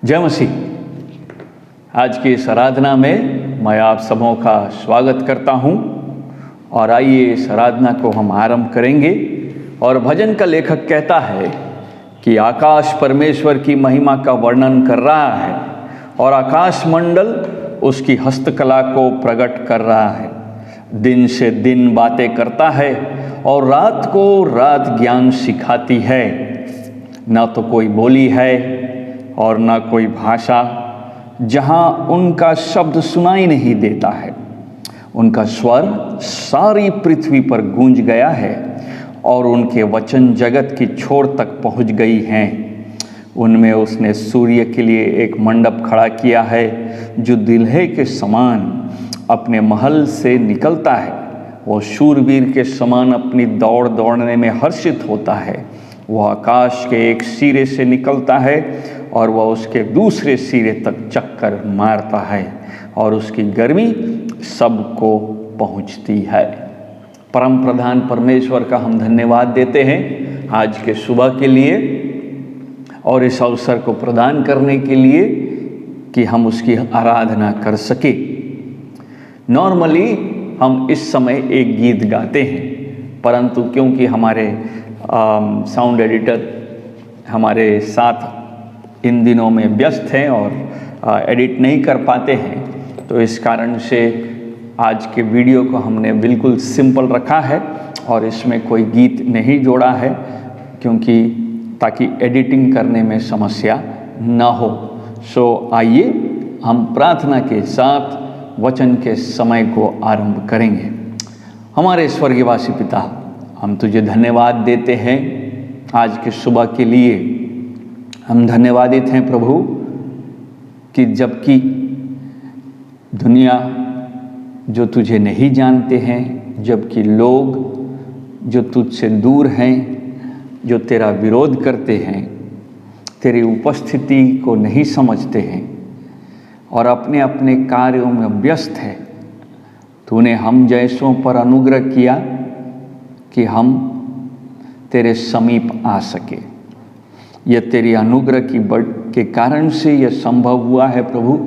जय मसीह। आज की इस आराधना में मैं आप सबों का स्वागत करता हूं और आइए इस आराधना को हम आरंभ करेंगे। और भजन का लेखक कहता है कि आकाश परमेश्वर की महिमा का वर्णन कर रहा है और आकाश मंडल उसकी हस्तकला को प्रकट कर रहा है। दिन से दिन बातें करता है और रात को रात ज्ञान सिखाती है। ना तो कोई बोली है और ना कोई भाषा जहाँ उनका शब्द सुनाई नहीं देता है। उनका स्वर सारी पृथ्वी पर गूंज गया है और उनके वचन जगत की छोर तक पहुँच गई हैं। उनमें उसने सूर्य के लिए एक मंडप खड़ा किया है जो दुल्हे के समान अपने महल से निकलता है। वो शूरवीर के समान अपनी दौड़ दौड़ने में हर्षित होता है। वह आकाश के एक सिरे से निकलता है और वह उसके दूसरे सिरे तक चक्कर मारता है और उसकी गर्मी सबको पहुंचती है। परम प्रधान परमेश्वर का हम धन्यवाद देते हैं आज के सुबह के लिए और इस अवसर को प्रदान करने के लिए कि हम उसकी आराधना कर सके। नॉर्मली हम इस समय एक गीत गाते हैं, परंतु क्योंकि हमारे साउंड एडिटर हमारे साथ इन दिनों में व्यस्त हैं और एडिट नहीं कर पाते हैं, तो इस कारण से आज के वीडियो को हमने बिल्कुल सिंपल रखा है और इसमें कोई गीत नहीं जोड़ा है, क्योंकि ताकि एडिटिंग करने में समस्या ना हो। सो आइए हम प्रार्थना के साथ वचन के समय को आरंभ करेंगे। हमारे स्वर्गवासी पिता, हम तुझे धन्यवाद देते हैं आज के सुबह के लिए। हम धन्यवादित हैं प्रभु कि जबकि दुनिया जो तुझे नहीं जानते हैं, जबकि लोग जो तुझसे दूर हैं, जो तेरा विरोध करते हैं, तेरी उपस्थिति को नहीं समझते हैं और अपने अपने कार्यों में व्यस्त है, तूने हम जैसों पर अनुग्रह किया कि हम तेरे समीप आ सके। यह तेरी अनुग्रह के कारण से यह संभव हुआ है प्रभु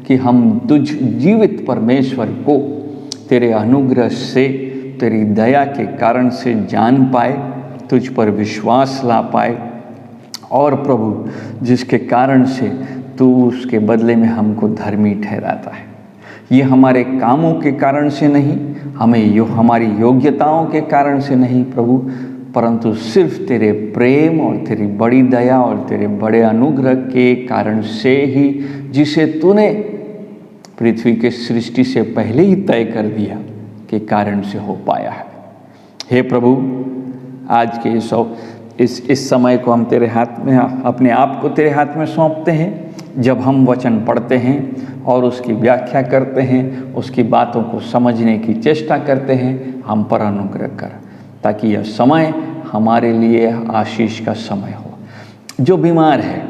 कि हम तुझ जीवित परमेश्वर को तेरे अनुग्रह से, तेरी दया के कारण से जान पाए, तुझ पर विश्वास ला पाए और प्रभु जिसके कारण से तू उसके बदले में हमको धर्मी ठहराता है। ये हमारे कामों के कारण से नहीं, हमारी योग्यताओं के कारण से नहीं प्रभु, परंतु सिर्फ तेरे प्रेम और तेरी बड़ी दया और तेरे बड़े अनुग्रह के कारण से ही, जिसे तूने पृथ्वी के सृष्टि से पहले ही तय कर दिया, के कारण से हो पाया है। हे प्रभु, आज के इस समय को हम तेरे हाथ में, अपने आप को तेरे हाथ में सौंपते हैं। जब हम वचन पढ़ते हैं और उसकी व्याख्या करते हैं, उसकी बातों को समझने की चेष्टा करते हैं, हम पर अनुग्रह कर, ताकि यह समय हमारे लिए आशीष का समय हो। जो बीमार है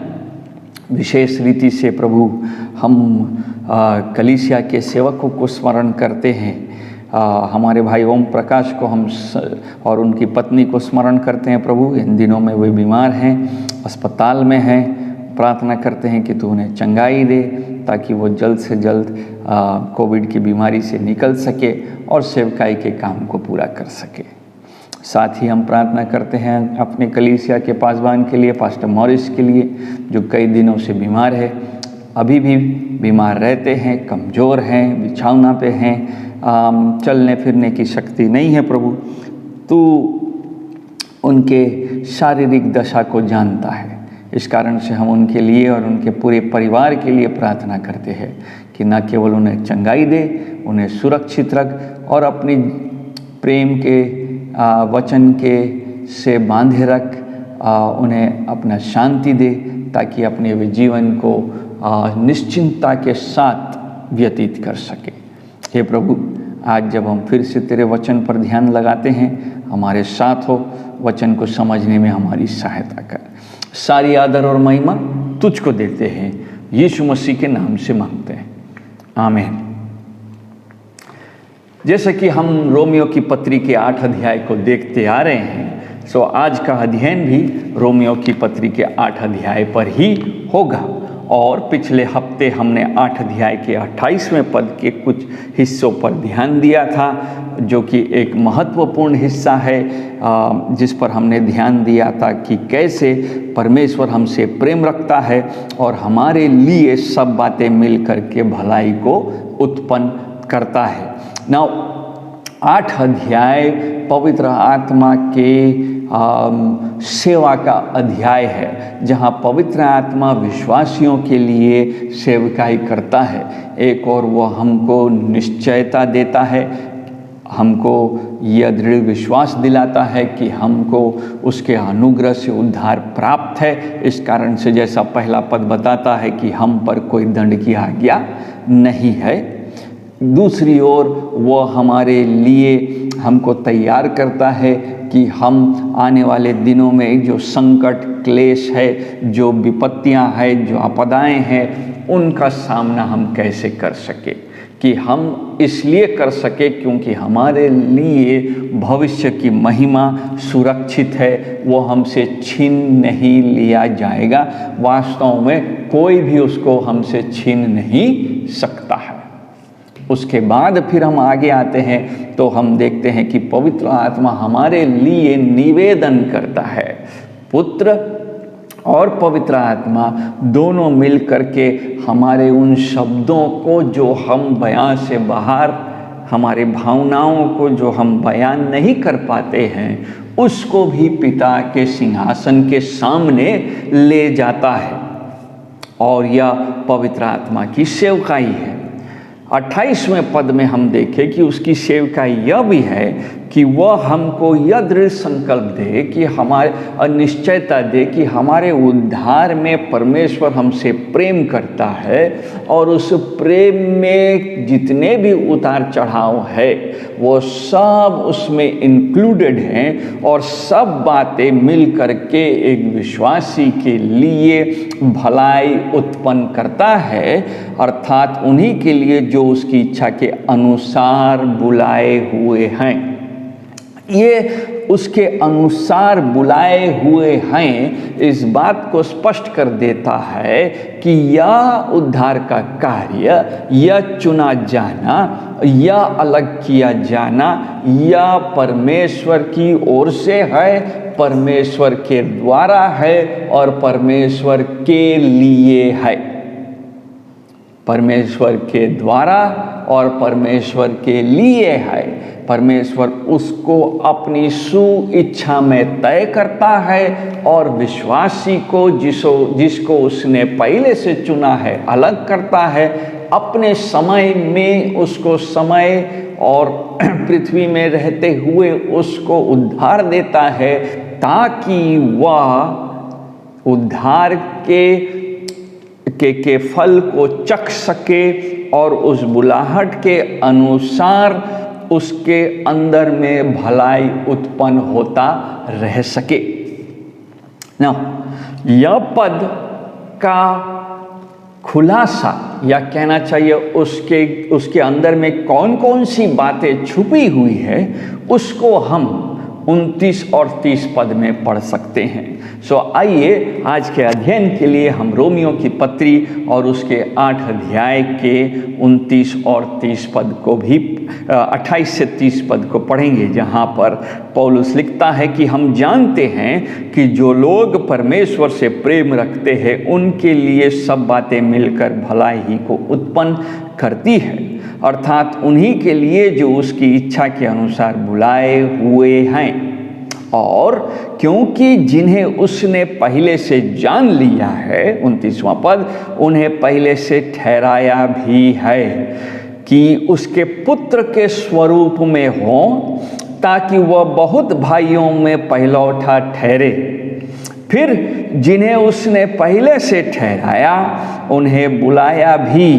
विशेष रीति से प्रभु, हम कलीसिया के सेवकों को स्मरण करते हैं। हमारे भाई ओम प्रकाश को हम और उनकी पत्नी को स्मरण करते हैं प्रभु। इन दिनों में वे बीमार हैं, अस्पताल में हैं। प्रार्थना करते हैं कि तू उन्हें चंगाई दे, ताकि वो जल्द से जल्द कोविड की बीमारी से निकल सके और सेवकाई के काम को पूरा कर सके। साथ ही हम प्रार्थना करते हैं अपने कलीसिया के पासवान के लिए, पास्टर मॉरिस के लिए, जो कई दिनों से बीमार है, अभी भी बीमार रहते हैं, कमज़ोर हैं, बिछौना पे हैं, चलने फिरने की शक्ति नहीं है प्रभु। तू उनके शारीरिक दशा को जानता है। इस कारण से हम उनके लिए और उनके पूरे परिवार के लिए प्रार्थना करते हैं कि न केवल उन्हें चंगाई दे, उन्हें सुरक्षित रख और अपनी प्रेम के वचन के से बांधे रख, उन्हें अपना शांति दे, ताकि अपने वे जीवन को निश्चिंतता के साथ व्यतीत कर सके। हे प्रभु, आज जब हम फिर से तेरे वचन पर ध्यान लगाते हैं, हमारे साथ हो, वचन को समझने में हमारी सहायता कर। सारी आदर और महिमा तुझको देते हैं, यीशु मसीह के नाम से मांगते हैं, आमीन। जैसे कि हम रोमियो की पत्री के 8 अध्याय को देखते आ रहे हैं, सो आज का अध्ययन भी रोमियो की पत्री के 8 अध्याय पर ही होगा और पिछले हफ्ते हमने 8 अध्याय के 28वें पद के कुछ हिस्सों पर ध्यान दिया था, जो कि एक महत्वपूर्ण हिस्सा है, जिस पर हमने ध्यान दिया था कि कैसे परमेश्वर हमसे प्रेम रखता है और हमारे लिए सब बातें मिल करके भलाई को उत्पन्न करता है। नाउ 8 अध्याय पवित्र आत्मा के सेवा का अध्याय है, जहाँ पवित्र आत्मा विश्वासियों के लिए सेवकाई करता है। एक और वह हमको निश्चयता देता है, हमको यह दृढ़ विश्वास दिलाता है कि हमको उसके अनुग्रह से उद्धार प्राप्त है। इस कारण से जैसा पहला पद बताता है कि हम पर कोई दंड की आज्ञा नहीं है। दूसरी ओर वह हमारे लिए हमको तैयार करता है कि हम आने वाले दिनों में जो संकट, क्लेश है, जो विपत्तियां हैं, जो आपदाएं हैं, उनका सामना हम कैसे कर सके, कि हम इसलिए कर सके क्योंकि हमारे लिए भविष्य की महिमा सुरक्षित है, वो हमसे छीन नहीं लिया जाएगा। वास्तव में कोई भी उसको हमसे छीन नहीं सकता है। उसके बाद फिर हम आगे आते हैं तो हम देखते हैं कि पवित्र आत्मा हमारे लिए निवेदन करता है। पुत्र और पवित्र आत्मा दोनों मिल करके हमारे उन शब्दों को जो हम बयां से बाहर, हमारे भावनाओं को जो हम बयान नहीं कर पाते हैं, उसको भी पिता के सिंहासन के सामने ले जाता है। और यह पवित्र आत्मा की सेवकाई है। 28वें पद में हम देखें कि उसकी सेवकाई यह भी है कि वह हमको यह दृढ़ संकल्प दे कि हमारे निश्चयता दे कि हमारे उद्धार में परमेश्वर हमसे प्रेम करता है और उस प्रेम में जितने भी उतार चढ़ाव है वो सब उसमें इंक्लूडेड हैं और सब बातें मिल करके एक विश्वासी के लिए भलाई उत्पन्न करता है, अर्थात उन्हीं के लिए जो उसकी इच्छा के अनुसार बुलाए हुए हैं। ये उसके अनुसार बुलाए हुए हैं, इस बात को स्पष्ट कर देता है कि यह उद्धार का कार्य, यह चुना जाना, यह अलग किया जाना, यह परमेश्वर की ओर से है, परमेश्वर के द्वारा है और परमेश्वर के लिए है। परमेश्वर के द्वारा और परमेश्वर के लिए है। परमेश्वर उसको अपनी सुइच्छा में तय करता है और विश्वासी को जिसको उसने पहले से चुना है अलग करता है, अपने समय में उसको समय और पृथ्वी में रहते हुए उसको उद्धार देता है, ताकि वह उद्धार के फल को चख सके और उस बुलाहट के अनुसार उसके अंदर में भलाई उत्पन्न होता रह सके। यह पद का खुलासा या कहना चाहिए उसके अंदर में कौन कौन सी बातें छुपी हुई है, उसको हम 29 और 30 पद में पढ़ सकते हैं। आइए आज के अध्ययन के लिए हम रोमियो की पत्री और उसके 8 अध्याय के 29 और 30 पद को भी 28 से 30 पद को पढ़ेंगे, जहाँ पर पौलुस लिखता है कि हम जानते हैं कि जो लोग परमेश्वर से प्रेम रखते हैं उनके लिए सब बातें मिलकर भलाई ही को उत्पन्न करती है, अर्थात उन्हीं के लिए जो उसकी इच्छा के अनुसार बुलाए हुए हैं। और क्योंकि जिन्हें उसने पहले से जान लिया है, 29वां पद, उन्हें पहले से ठहराया भी है कि उसके पुत्र के स्वरूप में हो, ताकि वह बहुत भाइयों में पहलौठा ठहरे। फिर जिन्हें उसने पहले से ठहराया उन्हें बुलाया भी,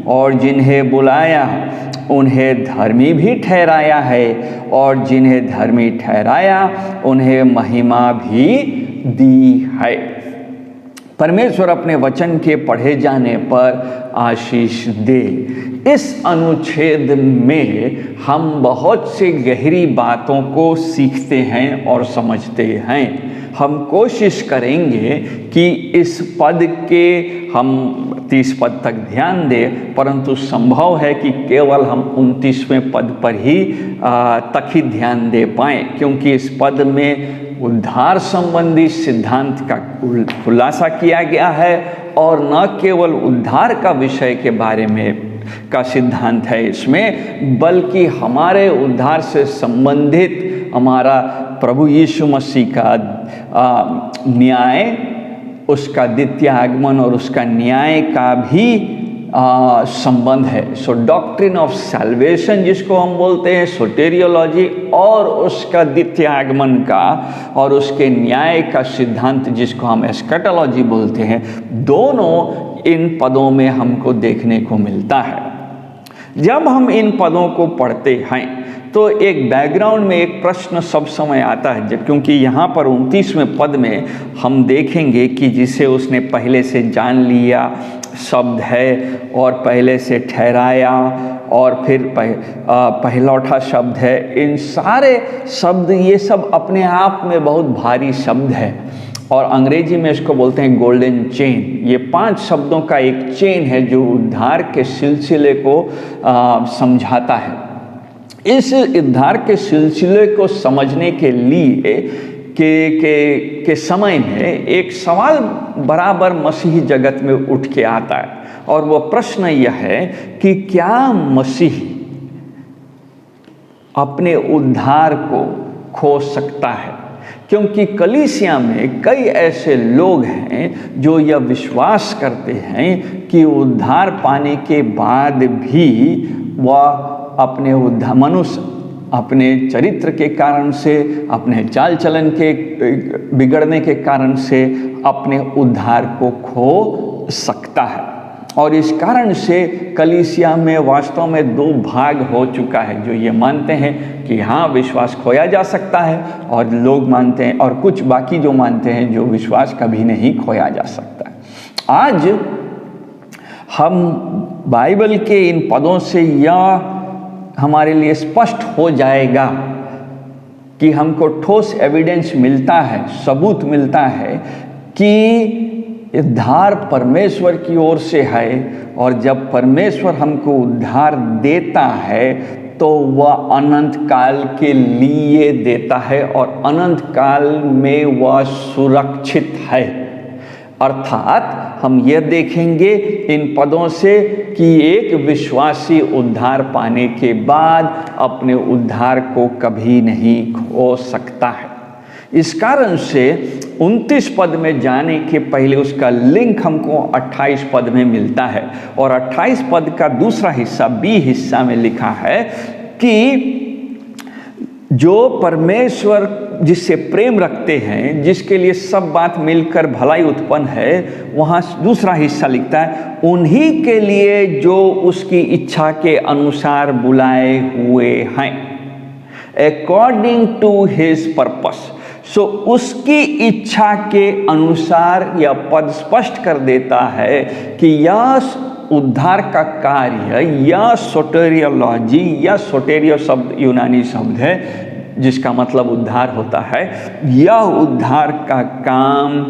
और जिन्हें बुलाया उन्हें धर्मी भी ठहराया है, और जिन्हें धर्मी ठहराया उन्हें महिमा भी दी है। परमेश्वर अपने वचन के पढ़े जाने पर आशीष दे। इस अनुच्छेद में हम बहुत से गहरी बातों को सीखते हैं और समझते हैं। हम कोशिश करेंगे कि इस पद के हम 30 पद तक ध्यान दें, परंतु संभव है कि केवल हम 29वें पद पर ही तक ही ध्यान दे पाएँ, क्योंकि इस पद में उद्धार संबंधी सिद्धांत का खुलासा किया गया है और न केवल उद्धार का विषय के बारे में का सिद्धांत है इसमें, बल्कि हमारे उद्धार से संबंधित हमारा प्रभु यीशु मसीह का न्याय, उसका द्वितीय आगमन और उसका न्याय का भी संबंध है। सो डॉक्ट्रिन ऑफ सैल्वेशन जिसको हम बोलते हैं, सोटेरियोलॉजी, और उसका द्वितीय आगमन का और उसके न्याय का सिद्धांत जिसको हम एस्कैटोलॉजी बोलते हैं, दोनों इन पदों में हमको देखने को मिलता है। जब हम इन पदों को पढ़ते हैं तो एक बैकग्राउंड में एक प्रश्न सब समय आता है, क्योंकि यहाँ पर 29वें पद में हम देखेंगे कि जिसे उसने पहले से जान लिया शब्द है और पहले से ठहराया और फिर पहलौठा शब्द है। इन सारे शब्द, ये सब अपने आप में बहुत भारी शब्द है और अंग्रेजी में इसको बोलते हैं गोल्डन चेन। ये 5 शब्दों का एक चेन है जो उद्धार के सिलसिले को समझाता है। इस उद्धार के सिलसिले को समझने के लिए के समय में एक सवाल बराबर मसीही जगत में उठ के आता है, और वो प्रश्न यह है कि क्या मसीह अपने उद्धार को खो सकता है? क्योंकि कलीसिया में कई ऐसे लोग हैं जो यह विश्वास करते हैं कि उद्धार पाने के बाद भी वह अपने मनुष्य अपने चरित्र के कारण से, अपने चाल चलन के बिगड़ने के कारण से अपने उद्धार को खो सकता है। और इस कारण से कलीसिया में वास्तव में 2 भाग हो चुका है, जो ये मानते हैं कि हाँ विश्वास खोया जा सकता है, और लोग मानते हैं, और कुछ बाकी जो मानते हैं जो विश्वास कभी नहीं खोया जा सकता है। आज हम बाइबल के इन पदों से यह हमारे लिए स्पष्ट हो जाएगा कि हमको ठोस एविडेंस मिलता है, सबूत मिलता है कि उद्धार परमेश्वर की ओर से है, और जब परमेश्वर हमको उद्धार देता है तो वह अनंत काल के लिए देता है और अनंत काल में वह सुरक्षित है। अर्थात हम यह देखेंगे इन पदों से कि एक विश्वासी उद्धार पाने के बाद अपने उद्धार को कभी नहीं खो सकता है। इस कारण से 29 पद में जाने के पहले उसका लिंक हमको 28 पद में मिलता है, और 28 पद का दूसरा हिस्सा बी हिस्सा में लिखा है कि जो परमेश्वर जिससे प्रेम रखते हैं, जिसके लिए सब बात मिलकर भलाई उत्पन्न है, वहाँ दूसरा हिस्सा लिखता है उन्हीं के लिए जो उसकी इच्छा के अनुसार बुलाए हुए हैं, अकॉर्डिंग टू हिज पर्पस। सो उसकी इच्छा के अनुसार यह पद स्पष्ट कर देता है कि यह उद्धार का कार्य या सोटेरियोलॉजी, या सोटेरियो शब्द यूनानी शब्द है जिसका मतलब उद्धार होता है, यह उद्धार का काम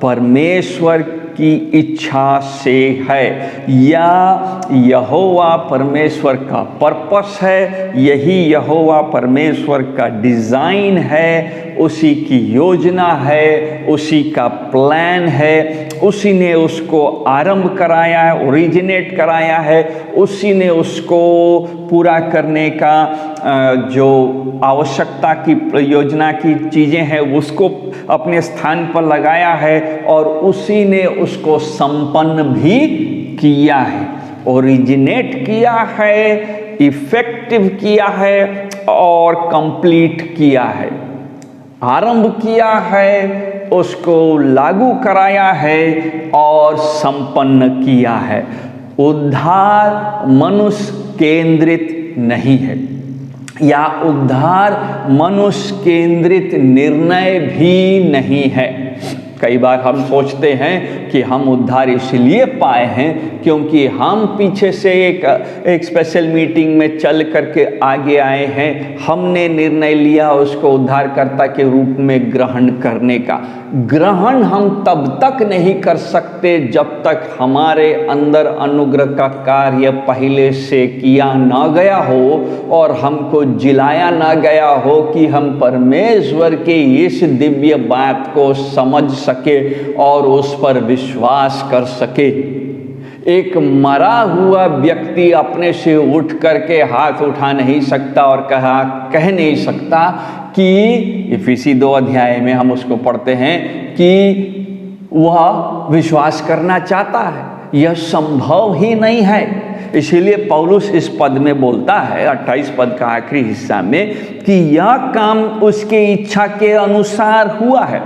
परमेश्वर की इच्छा से है, या यहोवा परमेश्वर का पर्पस है, यही यहोवा परमेश्वर का डिज़ाइन है, उसी की योजना है, उसी का प्लान है, उसी ने उसको आरंभ कराया है, ओरिजिनेट कराया है, उसी ने उसको पूरा करने का जो आवश्यकता की योजना की चीज़ें हैं उसको अपने स्थान पर लगाया है, और उसी ने उसको संपन्न भी किया है, ओरिजिनेट किया है, इफेक्टिव किया है और कंप्लीट किया है, आरंभ किया है, उसको लागू कराया है और संपन्न किया है। उद्धार मनुष्य केंद्रित नहीं है, या उद्धार मनुष्य केंद्रित निर्णय भी नहीं है। कई बार हम सोचते हैं कि हम उद्धार इसलिए पाए हैं क्योंकि हम पीछे से एक स्पेशल मीटिंग में चल करके आगे आए हैं, हमने निर्णय लिया उसको उद्धारकर्ता के रूप में ग्रहण करने का। ग्रहण हम तब तक नहीं कर सकते जब तक हमारे अंदर अनुग्रह का कार्य पहले से किया ना गया हो और हमको जिलाया ना गया हो कि हम परमेश्वर के इस दिव्य बात को समझ सके और उस पर विश्वास कर सके। एक मरा हुआ व्यक्ति अपने से उठ करके हाथ उठा नहीं सकता और कह नहीं सकता कि इफिसी 2 अध्याय में हम उसको पढ़ते हैं कि वह विश्वास करना चाहता है। यह संभव ही नहीं है। इसीलिए पौलुस इस पद में बोलता है 28 पद का आखिरी हिस्सा में कि यह काम उसके इच्छा के अनुसार हुआ है।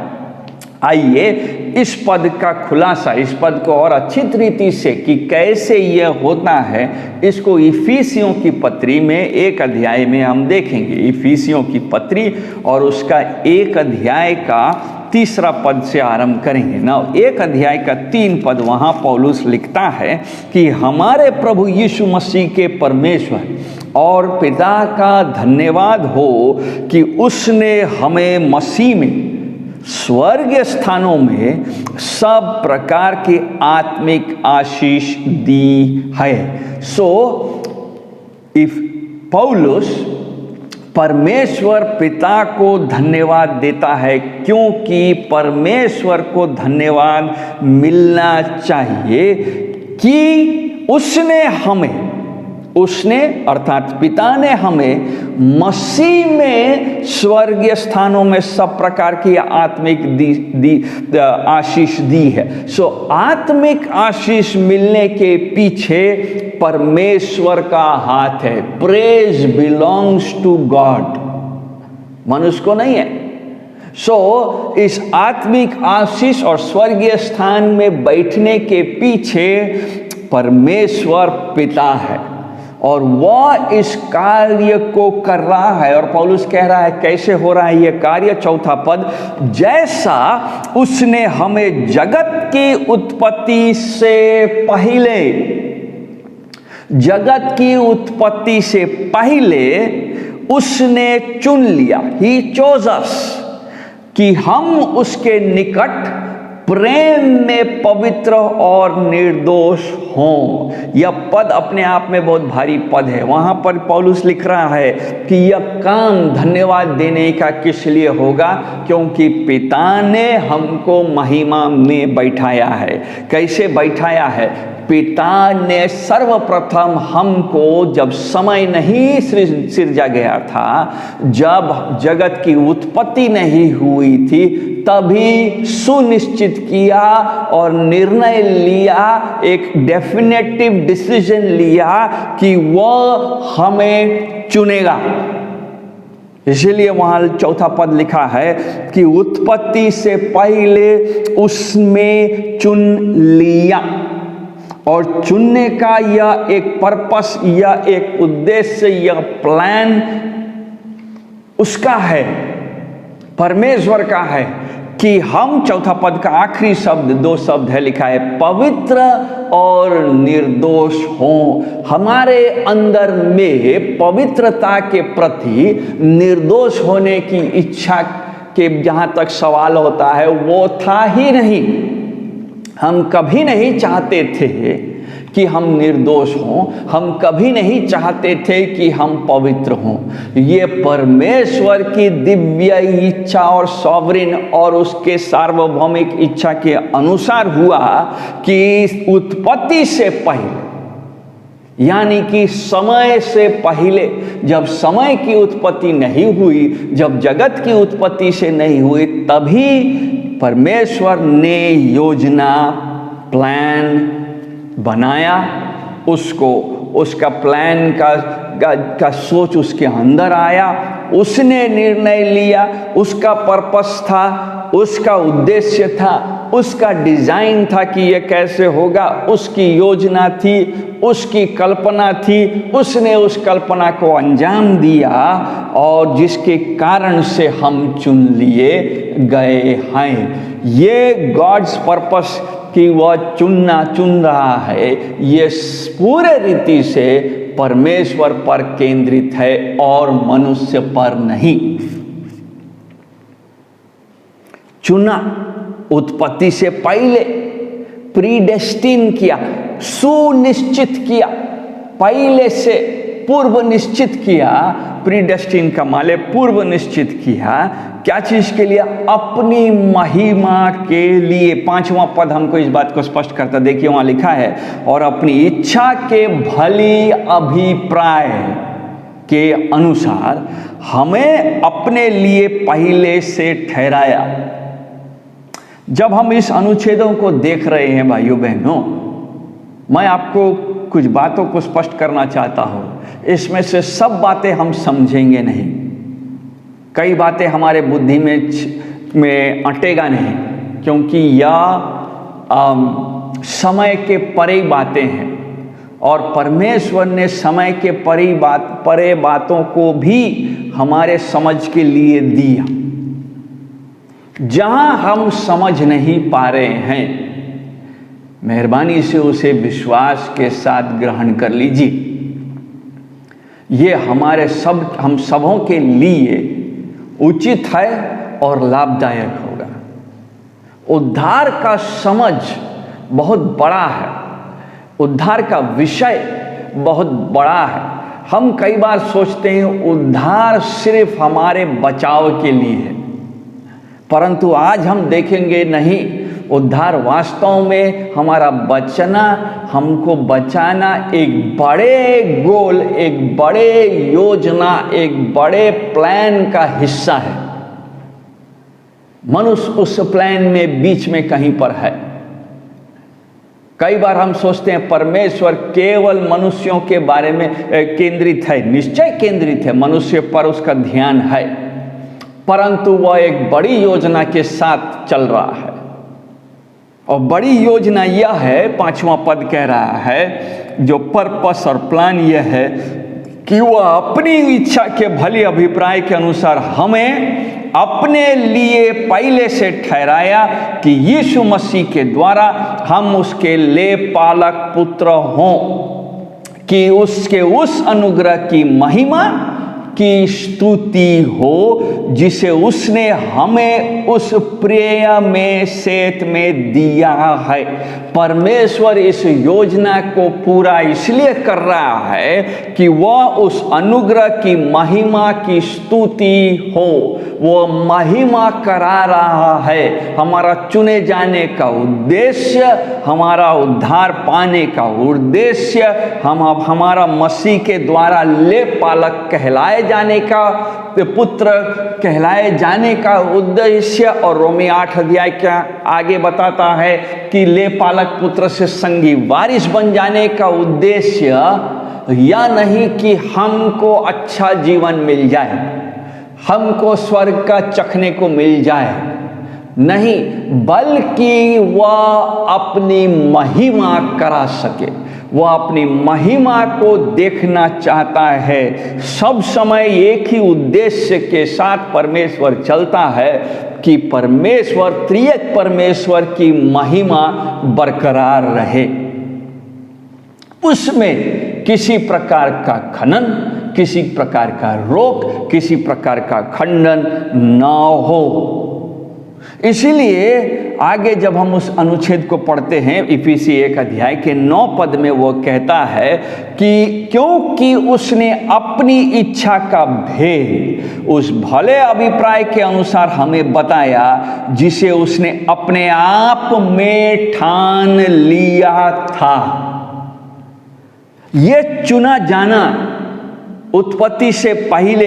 आइए इस पद का खुलासा, इस पद को और अच्छी रीति से कि कैसे यह होता है, इसको इफिसियों की पत्री में 1 अध्याय में हम देखेंगे। इफिसियों की पत्री और उसका 1 अध्याय का 3 पद से आरंभ करेंगे ना। 1 अध्याय का 3 पद वहाँ पौलुस लिखता है कि हमारे प्रभु यीशु मसीह के परमेश्वर और पिता का धन्यवाद हो कि उसने हमें मसीह में स्वर्गीय स्थानों में सब प्रकार की आत्मिक आशीष दी है। सो इफ पौलुस परमेश्वर पिता को धन्यवाद देता है क्योंकि परमेश्वर को धन्यवाद मिलना चाहिए कि उसने अर्थात पिता ने हमें मसीह में स्वर्गीय स्थानों में सब प्रकार की आत्मिक आशीष दी है। सो आत्मिक आशीष मिलने के पीछे परमेश्वर का हाथ है। प्रेज बिलोंग्स टू गॉड, मनुष्य को नहीं है। सो इस आत्मिक आशीष और स्वर्गीय स्थान में बैठने के पीछे परमेश्वर पिता है और वह इस कार्य को कर रहा है। और पौलुस कह रहा है कैसे हो रहा है ये कार्य। 4 पद, जैसा उसने हमें जगत की उत्पत्ति से पहले उसने चुन लिया, ही चोज अस, कि हम उसके निकट प्रेम में पवित्र और निर्दोष हों। यह पद अपने आप में बहुत भारी पद है। वहाँ पर पौलुस लिख रहा है कि यह काम धन्यवाद देने का किस लिए होगा, क्योंकि पिता ने हमको महिमा में बैठाया है। कैसे बैठाया है? पिता ने सर्वप्रथम हमको, जब समय नहीं सिरजा गया था, जब जगत की उत्पत्ति नहीं हुई थी, तभी सुनिश्चित किया और निर्णय लिया, एक डेफिनेटिव डिसीजन लिया कि वह हमें चुनेगा। इसीलिए वहाँ 4 पद लिखा है कि उत्पत्ति से पहले उसमें चुन लिया। और चुनने का यह एक पर्पस, यह एक उद्देश्य, यह प्लान उसका है, परमेश्वर का है कि हम 4 पद का आखिरी शब्द 2 शब्द है लिखा है, पवित्र और निर्दोष हों। हमारे अंदर में पवित्रता के प्रति निर्दोष होने की इच्छा के जहाँ तक सवाल होता है वो था ही नहीं। हम कभी नहीं चाहते थे कि हम निर्दोष हों, हम कभी नहीं चाहते थे कि हम पवित्र हों। ये परमेश्वर की दिव्य इच्छा और सॉवरेन और उसके सार्वभौमिक इच्छा के अनुसार हुआ कि उत्पत्ति से पहले, यानी कि समय से पहले, जब समय की उत्पत्ति नहीं हुई, जब जगत की उत्पत्ति से नहीं हुई, तभी परमेश्वर ने योजना, प्लान बनाया। उसका प्लान का सोच उसके अंदर आया, उसने निर्णय लिया, उसका पर्पस था, उसका उद्देश्य था उसका डिजाइन था कि ये कैसे होगा, उसकी योजना थी, उसकी कल्पना थी, उसने उस कल्पना को अंजाम दिया और जिसके कारण से हम चुन लिए गए हैं। ये गॉड्स पर्पस कि वह चुन रहा है, ये पूरे रीति से परमेश्वर पर केंद्रित है और मनुष्य पर नहीं। चुना उत्पत्ति से पहले, प्रीडेस्टिन किया, सुनिश्चित किया, पहले से पूर्व निश्चित किया। प्रीडेस्टिन का माले पूर्व निश्चित किया, क्या चीज के लिए? अपनी महिमा के लिए। 5वां पद हमको इस बात को स्पष्ट करता, देखिए वहां लिखा है, और अपनी इच्छा के भली अभिप्राय के अनुसार हमें अपने लिए पहले से ठहराया। जब हम इस अनुच्छेदों को देख रहे हैं भाइयों बहनों, मैं आपको कुछ बातों को स्पष्ट करना चाहता हूं। इसमें से सब बातें हम समझेंगे नहीं, कई बातें हमारे बुद्धि में अटेगा नहीं, क्योंकि यह समय के परे बातें हैं और परमेश्वर ने समय के परे बातों को भी हमारे समझ के लिए दिया। जहां हम समझ नहीं पा रहे हैं, मेहरबानी से उसे विश्वास के साथ ग्रहण कर लीजिए। ये हम सबों के लिए उचित है और लाभदायक होगा। उद्धार का समझ बहुत बड़ा है, उद्धार का विषय बहुत बड़ा है। हम कई बार सोचते हैं उद्धार सिर्फ हमारे बचाव के लिए है, परंतु आज हम देखेंगे नहीं, उद्धार वास्तव में हमारा बचना, हमको बचाना एक बड़े गोल, एक बड़े योजना, एक बड़े प्लान का हिस्सा है। मनुष्य उस प्लान में बीच में कहीं पर है। कई बार हम सोचते हैं परमेश्वर केवल मनुष्यों के बारे में केंद्रित है, निश्चय केंद्रित है, मनुष्य पर उसका ध्यान है, परंतु वह एक बड़ी योजना के साथ चल रहा है। और बड़ी योजना यह है, 5वां पद कह रहा है, जो पर्पस और प्लान यह है कि वह अपनी इच्छा के भले अभिप्राय के अनुसार हमें अपने लिए पहले से ठहराया कि यीशु मसीह के द्वारा हम उसके ले पालक पुत्र हों, कि उसके उस अनुग्रह की महिमा की स्तुति हो जिसे उसने हमें उस प्रिय में सेत में दिया है। परमेश्वर इस योजना को पूरा इसलिए कर रहा है कि वह उस अनुग्रह की महिमा की स्तुति हो, वो महिमा करा रहा है। हमारा चुने जाने का उद्देश्य, हमारा उद्धार पाने का उद्देश्य, हमारा मसीह के द्वारा ले पालक कहलाए जाने का, पुत्र कहलाए जाने का उद्देश्य। और रोमी 8 अध्याय का आगे बताता है कि ले पालक पुत्र से संगी वारिस बन जाने का उद्देश्य या नहीं कि हमको अच्छा जीवन मिल जाए, हमको स्वर्ग का चखने को मिल जाए, नहीं, बल्कि वह अपनी महिमा करा सके। वह अपनी महिमा को देखना चाहता है। सब समय एक ही उद्देश्य के साथ परमेश्वर चलता है कि परमेश्वर, त्रिएक परमेश्वर की महिमा बरकरार रहे, उसमें किसी प्रकार का खनन, किसी प्रकार का रोक, किसी प्रकार का खंडन ना हो। इसीलिए आगे जब हम उस अनुच्छेद को पढ़ते हैं, इफिसी 1 अध्याय के 9 पद में वो कहता है कि क्योंकि उसने अपनी इच्छा का भेद उस भले अभिप्राय के अनुसार हमें बताया जिसे उसने अपने आप में ठान लिया था। ये चुना जाना उत्पत्ति से पहले,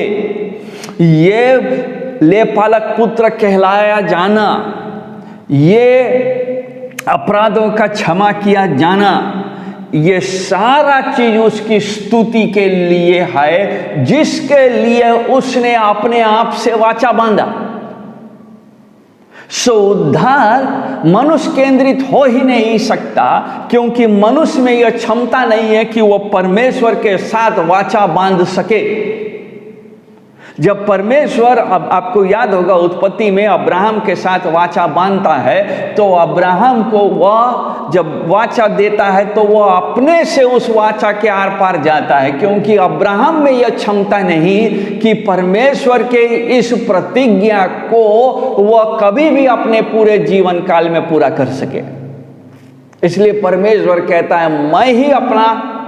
ये ले पालक पुत्र कहलाया जाना, ये अपराधों का क्षमा किया जाना, ये सारा चीज उसकी स्तुति के लिए है, जिसके लिए उसने अपने आप से वाचा बांधा। सो उद्धार मनुष्य केंद्रित हो ही नहीं सकता, क्योंकि मनुष्य में यह क्षमता नहीं है कि वह परमेश्वर के साथ वाचा बांध सके। जब परमेश्वर, अब आपको याद होगा उत्पत्ति में अब्राहम के साथ वाचा बांधता है, तो अब्राहम को वह जब वाचा देता है तो वह अपने से उस वाचा के आर पार जाता है, क्योंकि अब्राहम में यह क्षमता नहीं कि परमेश्वर के इस प्रतिज्ञा को वह कभी भी अपने पूरे जीवन काल में पूरा कर सके। इसलिए परमेश्वर कहता है, मैं ही अपना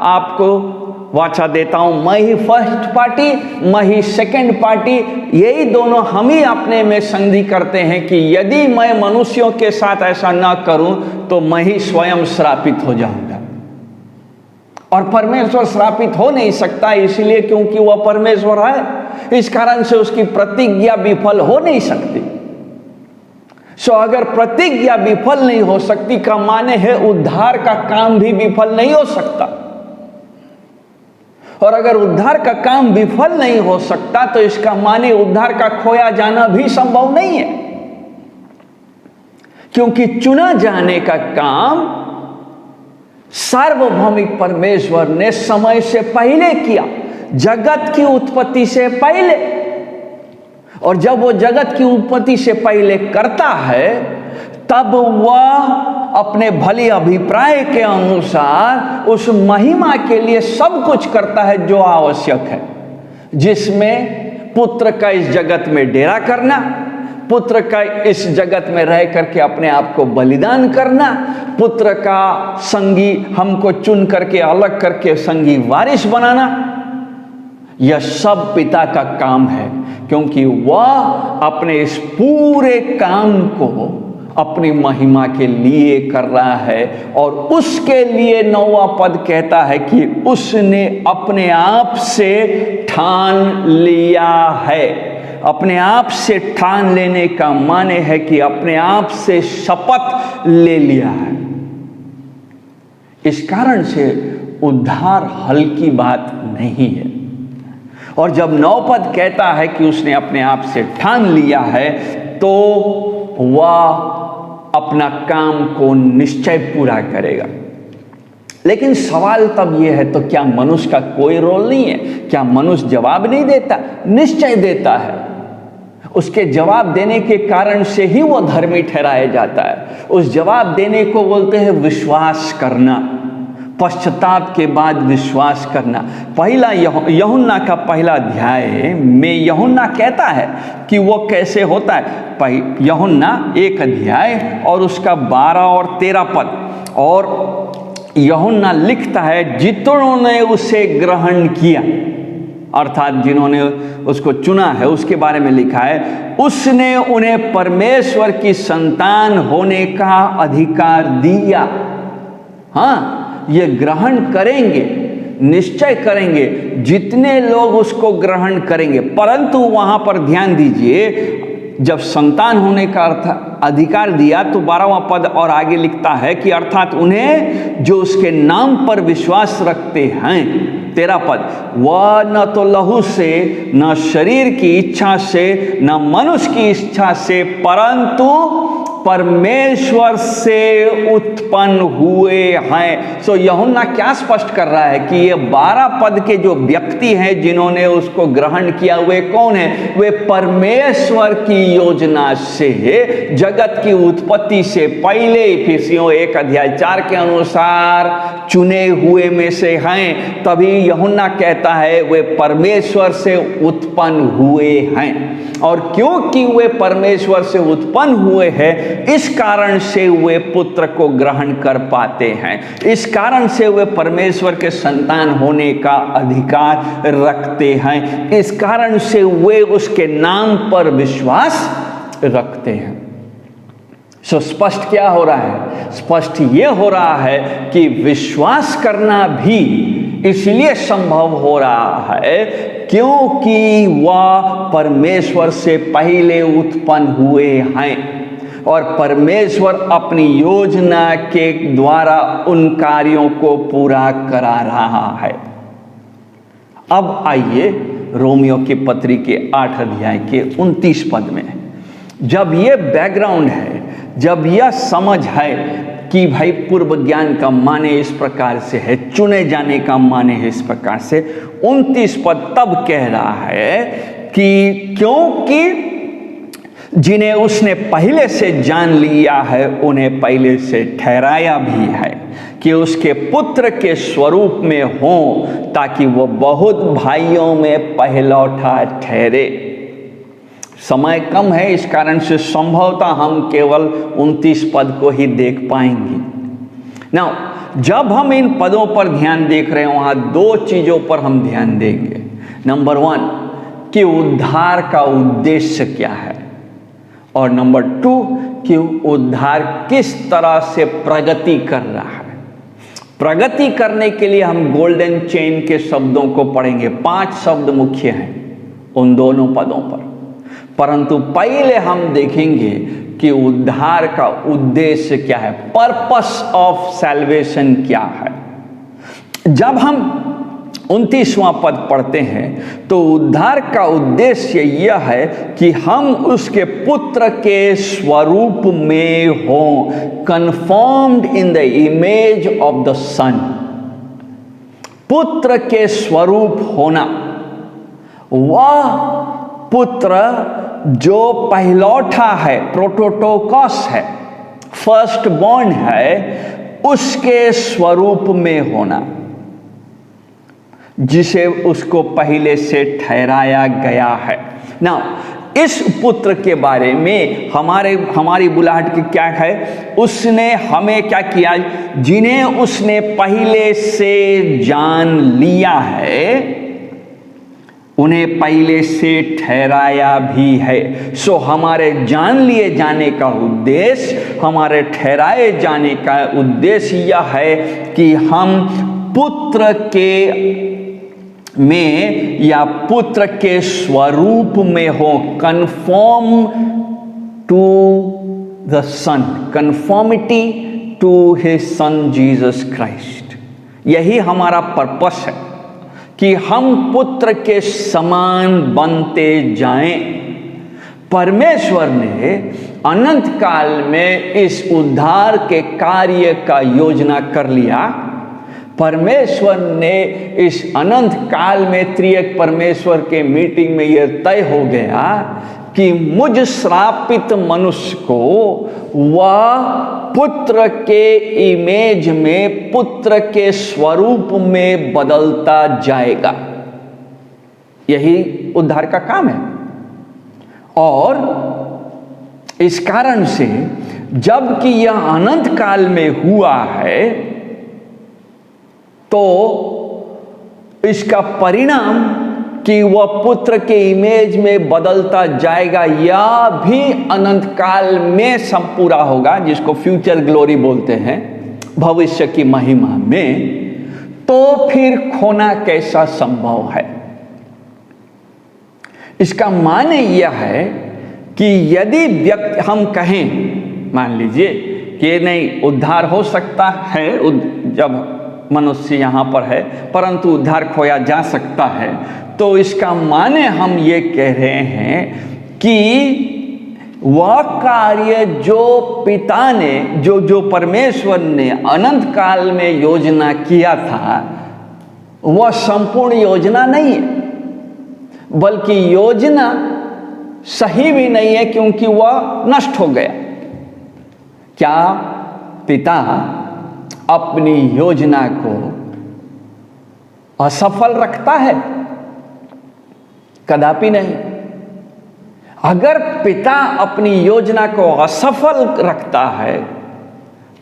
आपको वाचा देता हूं, मैं ही फर्स्ट पार्टी, मैं ही सेकंड पार्टी। यही दोनों हम ही अपने में संधि करते हैं कि यदि मैं मनुष्यों के साथ ऐसा ना करूं तो मैं ही स्वयं श्रापित हो जाऊंगा। और परमेश्वर श्रापित हो नहीं सकता, इसलिए क्योंकि वह परमेश्वर है, इस कारण से उसकी प्रतिज्ञा विफल हो नहीं सकती। सो अगर प्रतिज्ञा विफल नहीं हो सकती का माने है उद्धार का काम भी विफल नहीं हो सकता। और अगर उद्धार का काम विफल नहीं हो सकता तो इसका माने उद्धार का खोया जाना भी संभव नहीं है, क्योंकि चुना जाने का काम सार्वभौमिक परमेश्वर ने समय से पहले किया, जगत की उत्पत्ति से पहले। और जब वो जगत की उत्पत्ति से पहले करता है तब वह अपने भले अभिप्राय के अनुसार उस महिमा के लिए सब कुछ करता है जो आवश्यक है, जिसमें पुत्र का इस जगत में डेरा करना, पुत्र का इस जगत में रह करके अपने आप को बलिदान करना, पुत्र का संगी हमको चुन करके अलग करके संगी वारिस बनाना, यह सब पिता का काम है, क्योंकि वह अपने इस पूरे काम को अपनी महिमा के लिए कर रहा है। और उसके लिए 9वां पद कहता है कि उसने अपने आप से ठान लिया है। अपने आप से ठान लेने का माने है कि अपने आप से शपथ ले लिया है। इस कारण से उद्धार हल्की बात नहीं है। और जब 9 पद कहता है कि उसने अपने आप से ठान लिया है, तो वह अपना काम को निश्चय पूरा करेगा। लेकिन सवाल तब यह है, तो क्या मनुष्य का कोई रोल नहीं है? क्या मनुष्य जवाब नहीं देता? निश्चय देता है। उसके जवाब देने के कारण से ही वो धर्मी ठहराया जाता है। उस जवाब देने को बोलते हैं विश्वास करना, पश्चाताप के बाद विश्वास करना। पहला यूहन्ना का पहला अध्याय में यूहन्ना कहता है कि वो कैसे होता है। यूहन्ना 1 अध्याय और उसका 12 और 13 पद, और यूहन्ना लिखता है, जितनों ने उसे ग्रहण किया, अर्थात जिन्होंने उसको चुना है, उसके बारे में लिखा है, उसने उन्हें परमेश्वर की संतान होने का अधिकार दिया। हाँ, ये ग्रहण करेंगे, निश्चय करेंगे जितने लोग उसको ग्रहण करेंगे। परंतु वहां पर ध्यान दीजिए, जब संतान होने का अर्थ अधिकार दिया तो 12वां पद और आगे लिखता है कि अर्थात उन्हें जो उसके नाम पर विश्वास रखते हैं। 13 पद, वह न तो लहू से, न शरीर की इच्छा से, न मनुष्य की इच्छा से, परंतु परमेश्वर से उत्पन्न हुए हैं। सो यूहन्ना क्या स्पष्ट कर रहा है कि ये 12 पद के जो व्यक्ति हैं जिन्होंने उसको ग्रहण किया, वे कौन है? वे परमेश्वर की योजना से, जगत की उत्पत्ति से पहले, इफिसियों 1 अध्याय 4 के अनुसार चुने हुए में से हैं। तभी यूहन्ना कहता है वे परमेश्वर से उत्पन्न हुए हैं। और क्योंकि वे परमेश्वर से उत्पन्न हुए हैं, इस कारण से वे पुत्र को ग्रहण कर पाते हैं। इस कारण से वे परमेश्वर के संतान होने का अधिकार रखते हैं। इस कारण से वे उसके नाम पर विश्वास रखते हैं। सो स्पष्ट क्या हो रहा है? स्पष्ट ये हो रहा है कि विश्वास करना भी इसलिए संभव हो रहा है क्योंकि वह परमेश्वर से पहले उत्पन्न हुए हैं और परमेश्वर अपनी योजना के द्वारा उन कार्यों को पूरा करा रहा है। अब आइए रोमियो की पत्री के 8 अध्याय के 29 पद में। जब ये बैकग्राउंड है, जब यह समझ है कि भाई पूर्व ज्ञान का माने इस प्रकार से है, चुने जाने का माने है इस प्रकार से, 29 पद तब कह रहा है कि क्योंकि जिन्हें उसने पहले से जान लिया है उन्हें पहले से ठहराया भी है कि उसके पुत्र के स्वरूप में हों, ताकि वो बहुत भाइयों में पहलौठा ठहरे। समय कम है, इस कारण से संभवतः हम केवल 29 पद को ही देख पाएंगे। नाउ जब हम इन पदों पर ध्यान देख रहे हैं, वहाँ दो चीज़ों पर हम ध्यान देंगे। नंबर 1 कि उद्धार का उद्देश्य क्या है, और नंबर 2 कि उद्धार किस तरह से प्रगति कर रहा है। प्रगति करने के लिए हम गोल्डन चेन के शब्दों को पढ़ेंगे। 5 शब्द मुख्य हैं उन दोनों पदों पर, परंतु पहले हम देखेंगे कि उद्धार का उद्देश्य क्या है, पर्पस ऑफ सैल्वेशन क्या है। जब हम 29वां पद पढ़ते हैं तो उद्धार का उद्देश्य यह है कि हम उसके पुत्र के स्वरूप में हों, confirmed in the image of the sun. पुत्र के स्वरूप होना, वह पुत्र जो पहलौठा है, प्रोटोटोकस है, फर्स्ट बॉर्न है, उसके स्वरूप में होना, जिसे उसको पहले से ठहराया गया है। ना इस पुत्र के बारे में हमारी बुलाहट की क्या है, उसने हमें क्या किया, जिन्हें उसने पहले से जान लिया है उन्हें पहले से ठहराया भी है। सो हमारे जान लिए जाने का उद्देश्य, हमारे ठहराए जाने का उद्देश्य यह है कि हम पुत्र के में या पुत्र के स्वरूप में हो, conform to the son, conformity to his son Jesus Christ. यही हमारा पर्पस है कि हम पुत्र के समान बनते जाएं। परमेश्वर ने अनंत काल में इस उद्धार के कार्य का योजना कर लिया। परमेश्वर ने इस अनंत काल में त्रिएक परमेश्वर के मीटिंग में यह तय हो गया कि मुझ श्रापित मनुष्य को वह पुत्र के इमेज में, पुत्र के स्वरूप में बदलता जाएगा। यही उद्धार का काम है। और इस कारण से जबकि यह अनंत काल में हुआ है तो इसका परिणाम कि वह पुत्र के इमेज में बदलता जाएगा, यह भी अनंत काल में सब पूरा होगा, जिसको फ्यूचर ग्लोरी बोलते हैं, भविष्य की महिमा में। तो फिर खोना कैसा संभव है? इसका माने यह है कि यदि व्यक्ति, हम कहें मान लीजिए कि नहीं उद्धार हो सकता है जब मनुष्य यहाँ पर है, परंतु उद्धार खोया जा सकता है, तो इसका माने हम ये कह रहे हैं कि वह कार्य जो पिता ने, जो परमेश्वर ने अनंत काल में योजना किया था, वह संपूर्ण योजना नहीं है, बल्कि योजना सही भी नहीं है, क्योंकि वह नष्ट हो गया। क्या पिता अपनी योजना को असफल रखता है? कदापि नहीं। अगर पिता अपनी योजना को असफल रखता है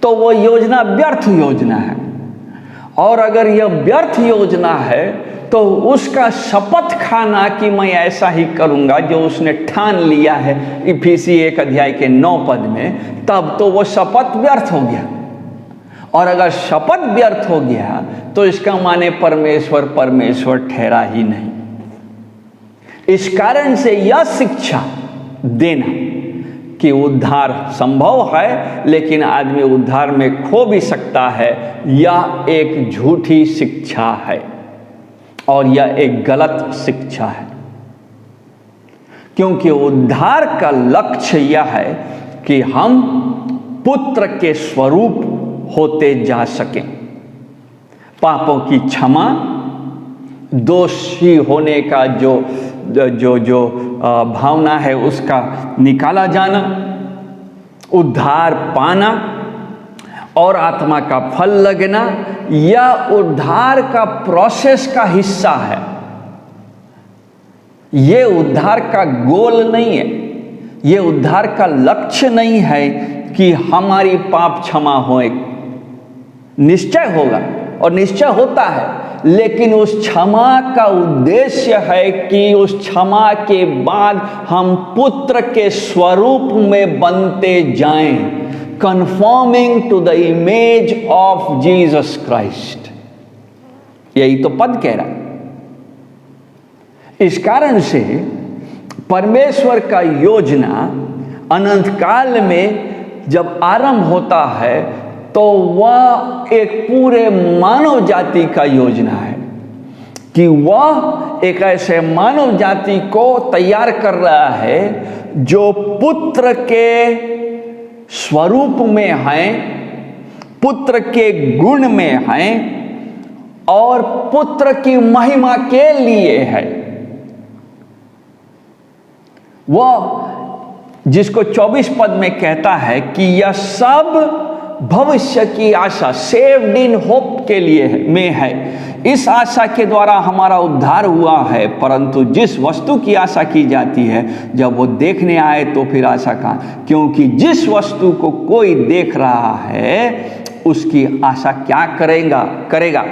तो वो योजना व्यर्थ योजना है, और अगर यह व्यर्थ योजना है तो उसका शपथ खाना कि मैं ऐसा ही करूंगा जो उसने ठान लिया है इफिसी 1 अध्याय के 9 पद में, तब तो वो शपथ व्यर्थ हो गया। और अगर शपथ व्यर्थ हो गया तो इसका माने परमेश्वर ठहरा ही नहीं। इस कारण से यह शिक्षा देना कि उद्धार संभव है, लेकिन आदमी उद्धार में खो भी सकता है, यह एक झूठी शिक्षा है और यह एक गलत शिक्षा है। क्योंकि उद्धार का लक्ष्य यह है कि हम पुत्र के स्वरूप होते जा सकें, पापों की क्षमा, दोषी होने का जो भावना है उसका निकाला जाना, उद्धार पाना और आत्मा का फल लगना, यह उद्धार का प्रोसेस का हिस्सा है। ये उद्धार का गोल नहीं है, ये उद्धार का लक्ष्य नहीं है कि हमारी पाप क्षमा होए। निश्चय होगा और निश्चय होता है, लेकिन उस क्षमा का उद्देश्य है कि उस क्षमा के बाद हम पुत्र के स्वरूप में बनते जाएं, conforming to the image of Jesus Christ. यही तो पद कह रहा। इस कारण से परमेश्वर का योजना अनंत काल में जब आरंभ होता है तो वह एक पूरे मानव जाति का योजना है कि वह एक ऐसे मानव जाति को तैयार कर रहा है जो पुत्र के स्वरूप में हैं, पुत्र के गुण में हैं और पुत्र की महिमा के लिए है। वह जिसको 24 पद में कहता है कि यह सब भविष्य की आशा, सेव्ड इन होप के लिए में है। इस आशा के द्वारा हमारा उद्धार हुआ है, परंतु जिस वस्तु की आशा की जाती है जब वो देखने आए तो फिर आशा कहाँ, क्योंकि जिस वस्तु को कोई देख रहा है उसकी आशा क्या करेगा।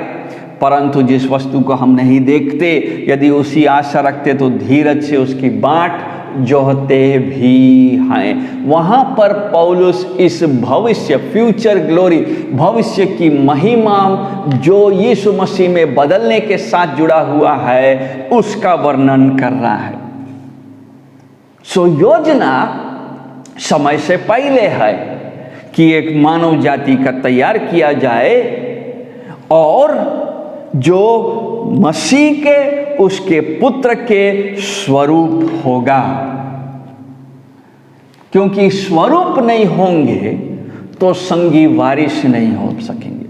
परंतु जिस वस्तु को हम नहीं देखते, यदि उसी आशा रखते तो धीरज से उसकी बाट जोहते भी हैं। वहां पर पौलुस इस भविष्य, फ्यूचर ग्लोरी, भविष्य की महिमा जो यीशु मसीह में बदलने के साथ जुड़ा हुआ है, उसका वर्णन कर रहा है। सो योजना समय से पहले है कि एक मानव जाति का तैयार किया जाए और जो मसीह के, उसके पुत्र के स्वरूप होगा। क्योंकि स्वरूप नहीं होंगे तो संगी वारिस नहीं हो सकेंगे।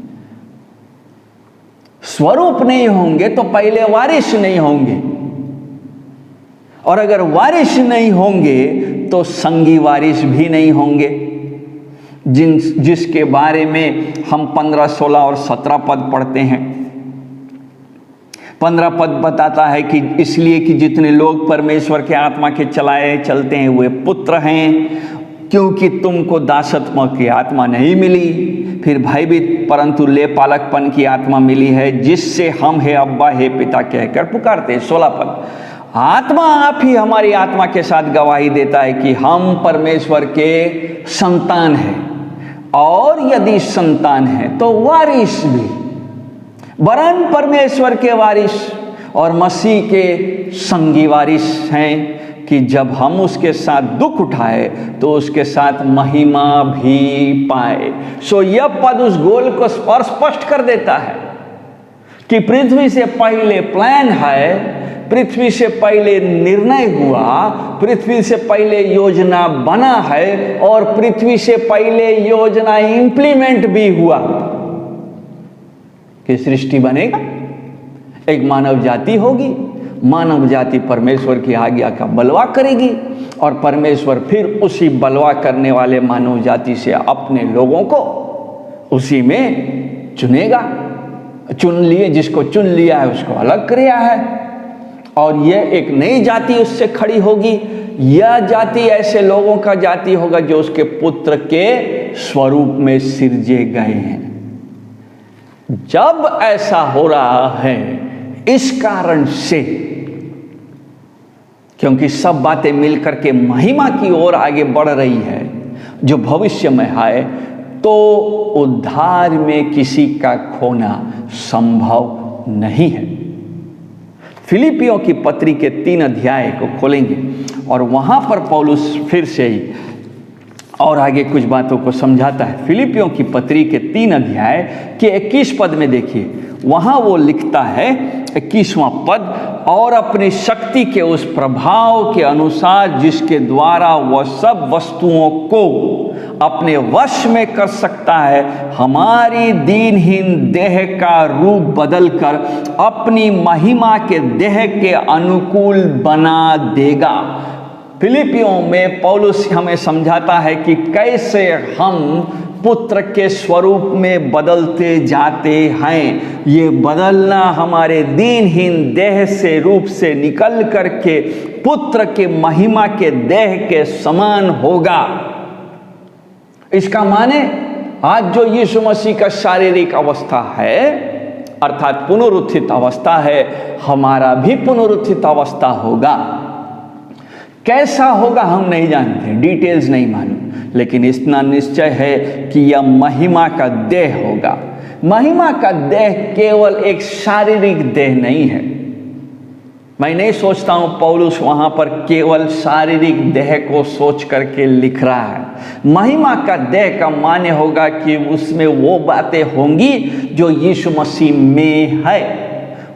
स्वरूप नहीं होंगे तो पहले वारिस नहीं होंगे, और अगर वारिस नहीं होंगे तो संगी वारिस भी नहीं होंगे, जिसके बारे में हम 15, 16 और 17 पद पढ़ते हैं। 15 पद बताता है कि इसलिए कि जितने लोग परमेश्वर के आत्मा के चलाए चलते हैं वे पुत्र हैं, क्योंकि तुमको दासत्व की आत्मा नहीं मिली फिर भयभीत, परंतु ले पालकपन की आत्मा मिली है, जिससे हम हे अब्बा हे पिता कहकर पुकारते हैं। 16 पद, आत्मा आप ही हमारी आत्मा के साथ गवाही देता है कि हम परमेश्वर के संतान हैं, और यदि संतान हैं तो वारिस भी, वरन परमेश्वर के वारिस और मसीह के संगी वारिस हैं, कि जब हम उसके साथ दुख उठाए तो उसके साथ महिमा भी पाए। सो यह पद उस गोल को स्पष्ट कर देता है कि पृथ्वी से पहले प्लान है, पृथ्वी से पहले निर्णय हुआ, पृथ्वी से पहले योजना बना है, और पृथ्वी से पहले योजना इंप्लीमेंट भी हुआ कि सृष्टि बनेगा, एक मानव जाति होगी, मानव जाति परमेश्वर की आज्ञा का बलवा करेगी, और परमेश्वर फिर उसी बलवा करने वाले मानव जाति से अपने लोगों को उसी में चुनेगा। चुन लिए, जिसको चुन लिया है उसको अलग किया है, और यह एक नई जाति उससे खड़ी होगी। यह जाति ऐसे लोगों का जाति होगा जो उसके पुत्र के स्वरूप में सिरजे गए हैं। जब ऐसा हो रहा है इस कारण से, क्योंकि सब बातें मिलकर के महिमा की ओर आगे बढ़ रही है जो भविष्य में है, तो उद्धार में किसी का खोना संभव नहीं है। फिलिपियों की पत्री के 3 अध्याय को खोलेंगे और वहां पर पौलुस फिर से ही और आगे कुछ बातों को समझाता है। फिलिपियों की पत्री के 3 अध्याय के 21 पद में देखिए, वहाँ वो लिखता है 21वां पद, और अपनी शक्ति के उस प्रभाव के अनुसार जिसके द्वारा वह सब वस्तुओं को अपने वश में कर सकता है, हमारी दीनहीन देह का रूप बदलकर अपनी महिमा के देह के अनुकूल बना देगा। फिलिपियों में पौलुस हमें समझाता है कि कैसे हम पुत्र के स्वरूप में बदलते जाते हैं। ये बदलना हमारे दीनहीन देह से रूप से निकल करके पुत्र के महिमा के देह के समान होगा। इसका माने आज जो यीशु मसीह का शारीरिक अवस्था है अर्थात पुनरुत्थित अवस्था है, हमारा भी पुनरुत्थित अवस्था होगा। कैसा होगा हम नहीं जानते, डिटेल्स नहीं मालूम, लेकिन इतना निश्चय है कि यह महिमा का देह होगा। महिमा का देह केवल एक शारीरिक देह नहीं है। मैं नहीं सोचता हूं पौलुस वहां पर केवल शारीरिक देह को सोच करके लिख रहा है। महिमा का देह का माने होगा कि उसमें वो बातें होंगी जो यीशु मसीह में है,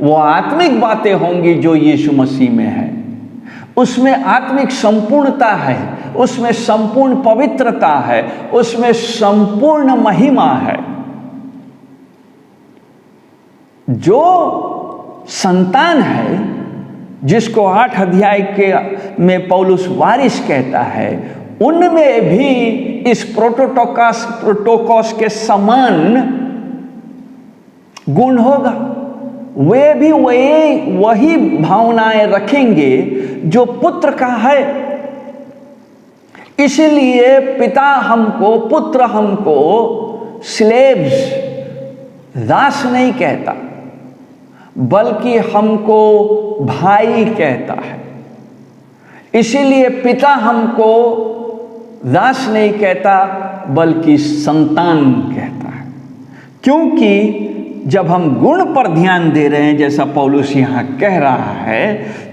वो आत्मिक बातें होंगी जो यीशु मसीह में है। उसमें आत्मिक संपूर्णता है, उसमें संपूर्ण पवित्रता है, उसमें संपूर्ण महिमा है। जो संतान है, जिसको 8 अध्याय के में पौलुस वारिस कहता है, उनमें भी इस प्रोटोकॉस के समान गुण होगा। वे भी वही भावनाएं रखेंगे जो पुत्र का है। इसलिए पिता हमको, पुत्र हमको स्लेव्स, दास नहीं कहता, बल्कि हमको भाई कहता है। इसीलिए पिता हमको दास नहीं कहता बल्कि संतान कहता है। क्योंकि जब हम गुण पर ध्यान दे रहे हैं, जैसा पौलुस यहाँ कह रहा है,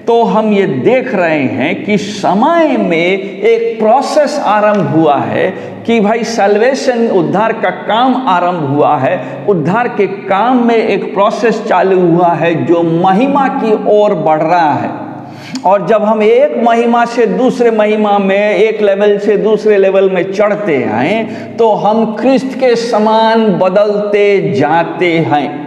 तो हम ये देख रहे हैं कि समय में एक प्रोसेस आरंभ हुआ है कि भाई सैल्वेशन, उद्धार का काम आरंभ हुआ है। उद्धार के काम में एक प्रोसेस चालू हुआ है जो महिमा की ओर बढ़ रहा है। और जब हम एक महिमा से दूसरे महिमा में, एक लेवल से दूसरे लेवल में चढ़ते हैं, तो हम ख्रिस्त के समान बदलते जाते हैं।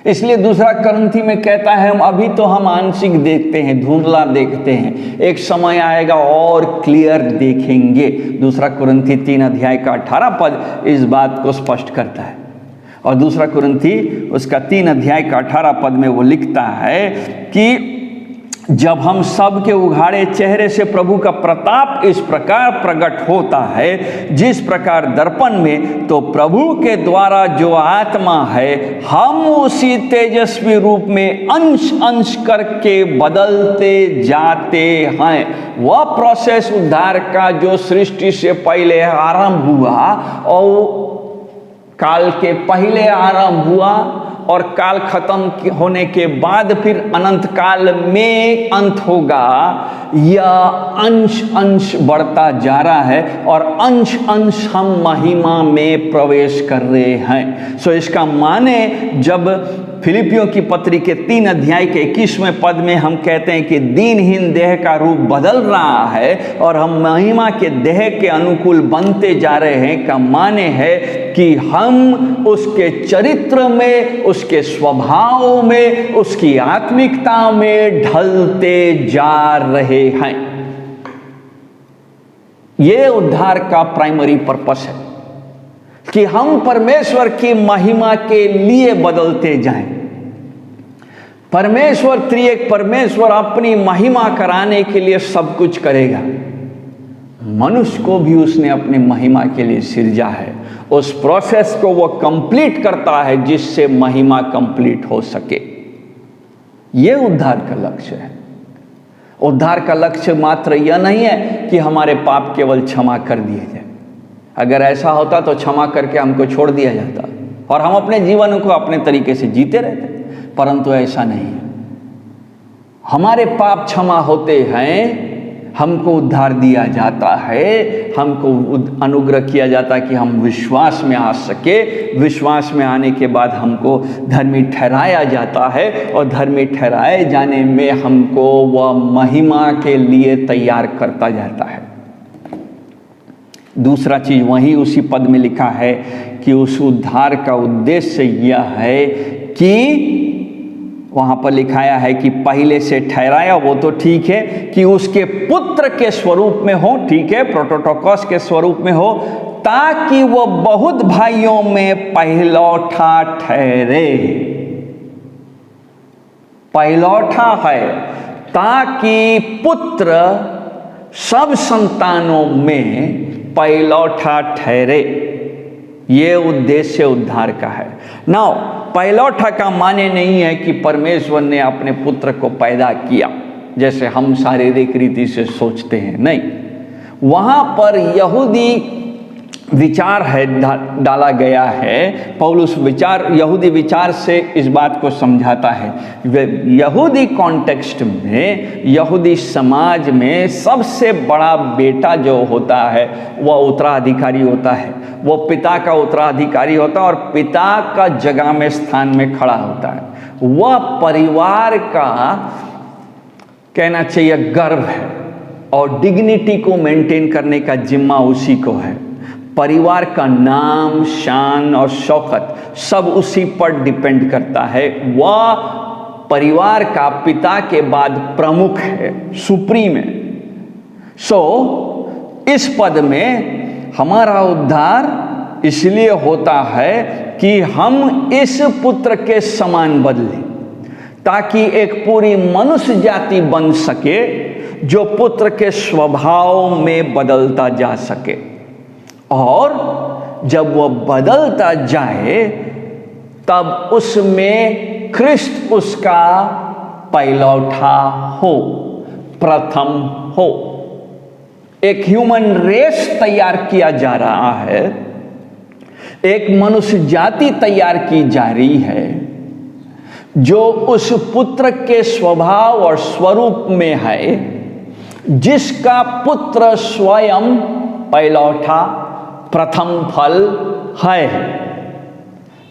इसलिए दूसरा करंथी में कहता है, अभी तो हम आंशिक देखते हैं, धुंधला देखते हैं, एक समय आएगा और क्लियर देखेंगे। दूसरा कुरिन्थी 3 अध्याय का 18 पद इस बात को स्पष्ट करता है। और दूसरा कुरिन्थी उसका 3 अध्याय का 18 पद में वो लिखता है कि जब हम सब के उघाड़े चेहरे से प्रभु का प्रताप इस प्रकार प्रकट होता है, जिस प्रकार दर्पण में, तो प्रभु के द्वारा जो आत्मा है, हम उसी तेजस्वी रूप में अंश अंश करके बदलते जाते हैं। वह प्रोसेस उद्धार का जो सृष्टि से पहले आरंभ हुआ और काल के पहले आरंभ हुआ और काल खत्म होने के बाद फिर अनंत काल में अंत होगा, यह अंश अंश बढ़ता जा रहा है और अंश अंश हम महिमा में प्रवेश कर रहे हैं। सो इसका माने जब फिलिपियों की पत्री के 3 अध्याय के 21वें पद में हम कहते हैं कि दीनहीन देह का रूप बदल रहा है और हम महिमा के देह के अनुकूल बनते जा रहे हैं, का माने है कि हम उसके चरित्र में, उसके स्वभाव में, उसकी आत्मिकता में ढलते जा रहे हैं। ये उद्धार का प्राइमरी पर्पस है कि हम परमेश्वर की महिमा के लिए बदलते जाएं। परमेश्वर, त्रिएक परमेश्वर अपनी महिमा कराने के लिए सब कुछ करेगा। मनुष्य को भी उसने अपनी महिमा के लिए सिरजा है। उस प्रोसेस को वो कंप्लीट करता है जिससे महिमा कंप्लीट हो सके। ये उद्धार का लक्ष्य है। उद्धार का लक्ष्य मात्र यह नहीं है कि हमारे पाप केवल क्षमा कर दिए जाए। अगर ऐसा होता तो क्षमा करके हमको छोड़ दिया जाता और हम अपने जीवन को अपने तरीके से जीते रहते, परंतु ऐसा नहीं है। हमारे पाप क्षमा होते हैं, हमको उद्धार दिया जाता है, हमको अनुग्रह किया जाता है कि हम विश्वास में आ सके। विश्वास में आने के बाद हमको धर्मी ठहराया जाता है और धर्मी ठहराए जाने में हमको वह महिमा के लिए तैयार करता जाता है। दूसरा चीज़ वहीं उसी पद में लिखा है कि उस उद्धार का उद्देश्य यह है कि वहाँ पर लिखाया है कि पहले से ठहराया, वो तो ठीक है, कि उसके पुत्र के स्वरूप में हो, ठीक है, प्रोटोटोकॉस के स्वरूप में हो, ताकि वो बहुत भाइयों में पहलौठा ठहरे। पहलौठा है ताकि पुत्र सब संतानों में पहलौठा ठहरे। ये उद्देश्य उद्धार का है। नाउ पहलौठा का माने नहीं है कि परमेश्वर ने अपने पुत्र को पैदा किया जैसे हम शारीरिक रीति से सोचते हैं, नहीं। वहाँ पर यहूदी विचार है डाला गया है। पौलुस यहूदी विचार से इस बात को समझाता है। यहूदी कॉन्टेक्स्ट में, यहूदी समाज में सबसे बड़ा बेटा जो होता है वह उत्तराधिकारी होता है, वो पिता का उत्तराधिकारी होता है और पिता का जगह में स्थान में खड़ा होता है। वह परिवार का कहना चाहिए गर्व है और डिग्निटी को मेंटेन करने का जिम्मा उसी को है। परिवार का नाम, शान और शौकत सब उसी पर डिपेंड करता है। वह परिवार का पिता के बाद प्रमुख है, सुप्रीम है। इस पद में हमारा उद्धार इसलिए होता है कि हम इस पुत्र के समान बदलें, ताकि एक पूरी मनुष्य जाति बन सके जो पुत्र के स्वभाव में बदलता जा सके। और जब वह बदलता जाए तब उसमें ख्रिस्त उसका पहलौठा हो, प्रथम हो। एक ह्यूमन रेस तैयार किया जा रहा है, एक मनुष्य जाति तैयार की जा रही है जो उस पुत्र के स्वभाव और स्वरूप में है, जिसका पुत्र स्वयं पहलौठा प्रथम फल है।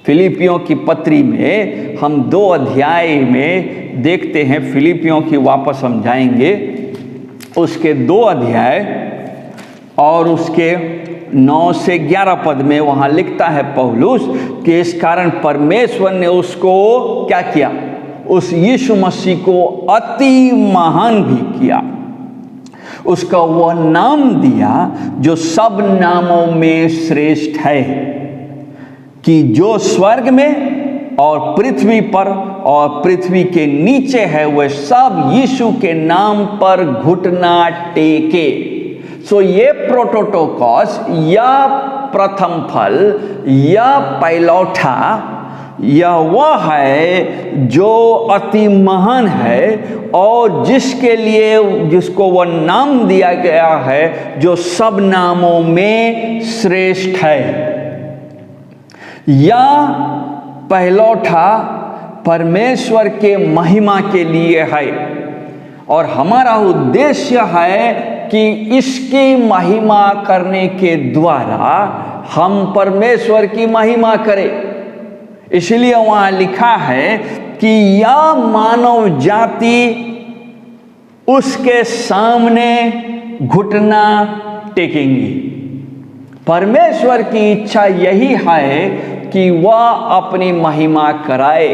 फिलिपियों की पत्री में हम 2 अध्याय में देखते हैं। फिलिपियों की वापस हम जाएंगे, उसके 2 अध्याय और उसके 9 से 11 पद में वहाँ लिखता है पौलुस कि इस कारण परमेश्वर ने उसको क्या किया, उस यीशु मसीह को अति महान भी किया, उसका वह नाम दिया जो सब नामों में श्रेष्ठ है, कि जो स्वर्ग में और पृथ्वी पर और पृथ्वी के नीचे है वह सब यीशु के नाम पर घुटना टेके। ये प्रोटोटोकॉस या प्रथम फल या पहलौठा यह वह है जो अति महान है और जिसके लिए जिसको वह नाम दिया गया है जो सब नामों में श्रेष्ठ है। या पहलौठा परमेश्वर के महिमा के लिए है और हमारा उद्देश्य है कि इसकी महिमा करने के द्वारा हम परमेश्वर की महिमा करें। इसलिए वहाँ लिखा है कि यह मानव जाति उसके सामने घुटना टेकेंगी। परमेश्वर की इच्छा यही है कि वह अपनी महिमा कराए।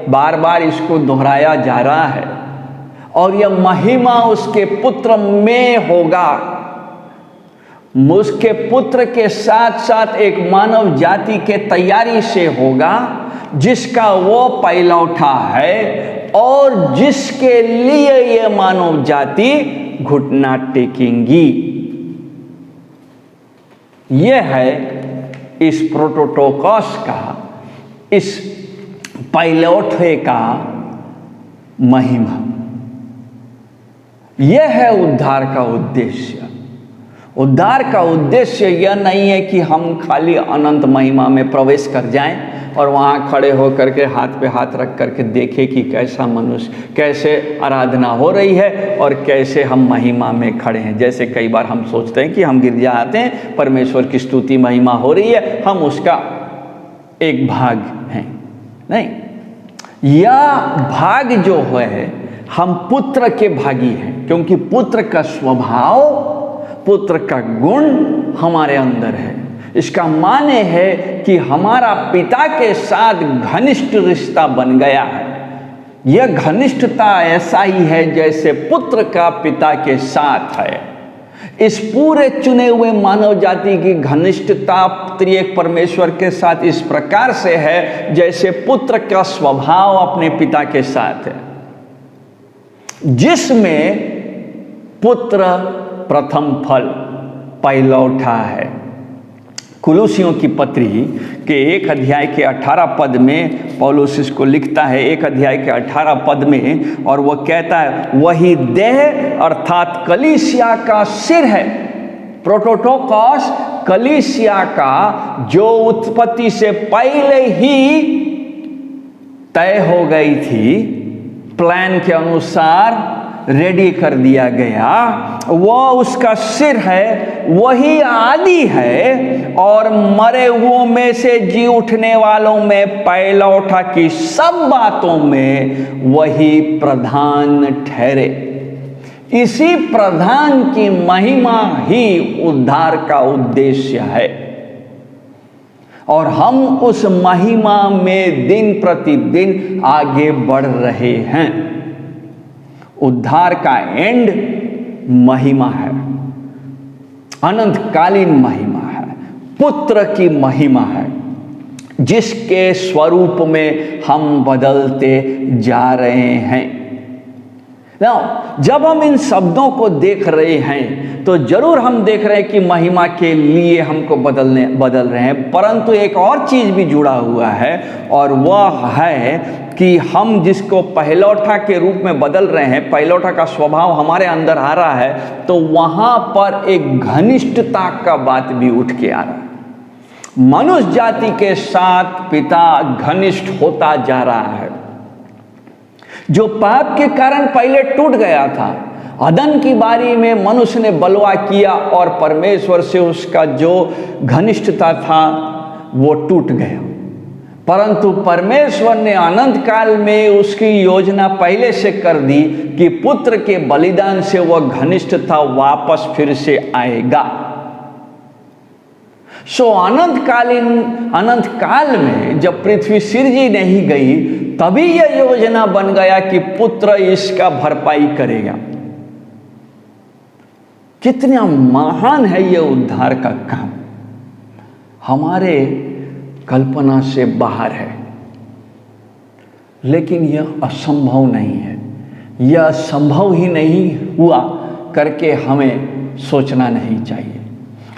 बार बार इसको दोहराया जा रहा है और यह महिमा उसके पुत्र में होगा। उसके पुत्र के साथ साथ एक मानव जाति के तैयारी से होगा जिसका वो पहलौठा है और जिसके लिए ये मानव जाति घुटना टेकेंगी। यह है इस प्रोटोटोकॉस का, इस पहलौठे का महिमा। यह है उद्धार का उद्देश्य। उद्धार का उद्देश्य यह नहीं है कि हम खाली अनंत महिमा में प्रवेश कर जाएं, और वहाँ खड़े हो करके हाथ पे हाथ रख करके देखे कि कैसा मनुष्य, कैसे आराधना हो रही है और कैसे हम महिमा में खड़े हैं। जैसे कई बार हम सोचते हैं कि हम गिरजा आते हैं, परमेश्वर की स्तुति महिमा हो रही है, हम उसका एक भाग हैं। नहीं, यह भाग जो है हम पुत्र के भागी हैं, क्योंकि पुत्र का स्वभाव, पुत्र का गुण हमारे अंदर है। इसका माने है कि हमारा पिता के साथ घनिष्ठ रिश्ता बन गया है। यह घनिष्ठता ऐसा ही है जैसे पुत्र का पिता के साथ है। इस पूरे चुने हुए मानव जाति की घनिष्ठता त्रिएक परमेश्वर के साथ इस प्रकार से है जैसे पुत्र का स्वभाव अपने पिता के साथ है, जिसमें पुत्र प्रथम फल पहिलौठा है। कुलुसियों की पत्री के 1 अध्याय के 18 पद में पौलुस इसको लिखता है, 1 अध्याय के 18 पद में, और वह कहता है वही देह अर्थात कलीसिया का सिर है। प्रोटोटोकॉस कलीसिया का जो उत्पत्ति से पहले ही तय हो गई थी, प्लान के अनुसार रेडी कर दिया गया, वह उसका सिर है, वही आदि है और मरे हुओं में से जी उठने वालों में पहिलौठा की सब बातों में वही प्रधान ठहरे। इसी प्रधान की महिमा ही उद्धार का उद्देश्य है और हम उस महिमा में दिन प्रतिदिन आगे बढ़ रहे हैं। उद्धार का एंड महिमा है, अनंतकालीन महिमा है, पुत्र की महिमा है, जिसके स्वरूप में हम बदलते जा रहे हैं। जब हम इन शब्दों को देख रहे हैं तो जरूर हम देख रहे हैं कि महिमा के लिए हमको बदल रहे हैं, परंतु एक और चीज भी जुड़ा हुआ है और वह है कि हम जिसको पहिलौठा के रूप में बदल रहे हैं, पहिलौठा का स्वभाव हमारे अंदर आ रहा है, तो वहां पर एक घनिष्ठता का बात भी उठ के आ रहा है। मनुष्य जाति के साथ पिता घनिष्ठ होता जा रहा है। जो पाप के कारण पहले टूट गया था, अदन की बारी में मनुष्य ने बलवा किया और परमेश्वर से उसका जो घनिष्ठता था वो टूट गया, परंतु परमेश्वर ने अनंत काल में उसकी योजना पहले से कर दी कि पुत्र के बलिदान से वह घनिष्ठता वापस फिर से आएगा। अनंत काल में जब पृथ्वी सिरजी नहीं गई, तभी यह योजना बन गया कि पुत्र इसका भरपाई करेगा। कितना महान है यह उद्धार का काम, हमारे कल्पना से बाहर है, लेकिन यह असंभव नहीं है। यह संभव ही नहीं हुआ करके हमें सोचना नहीं चाहिए।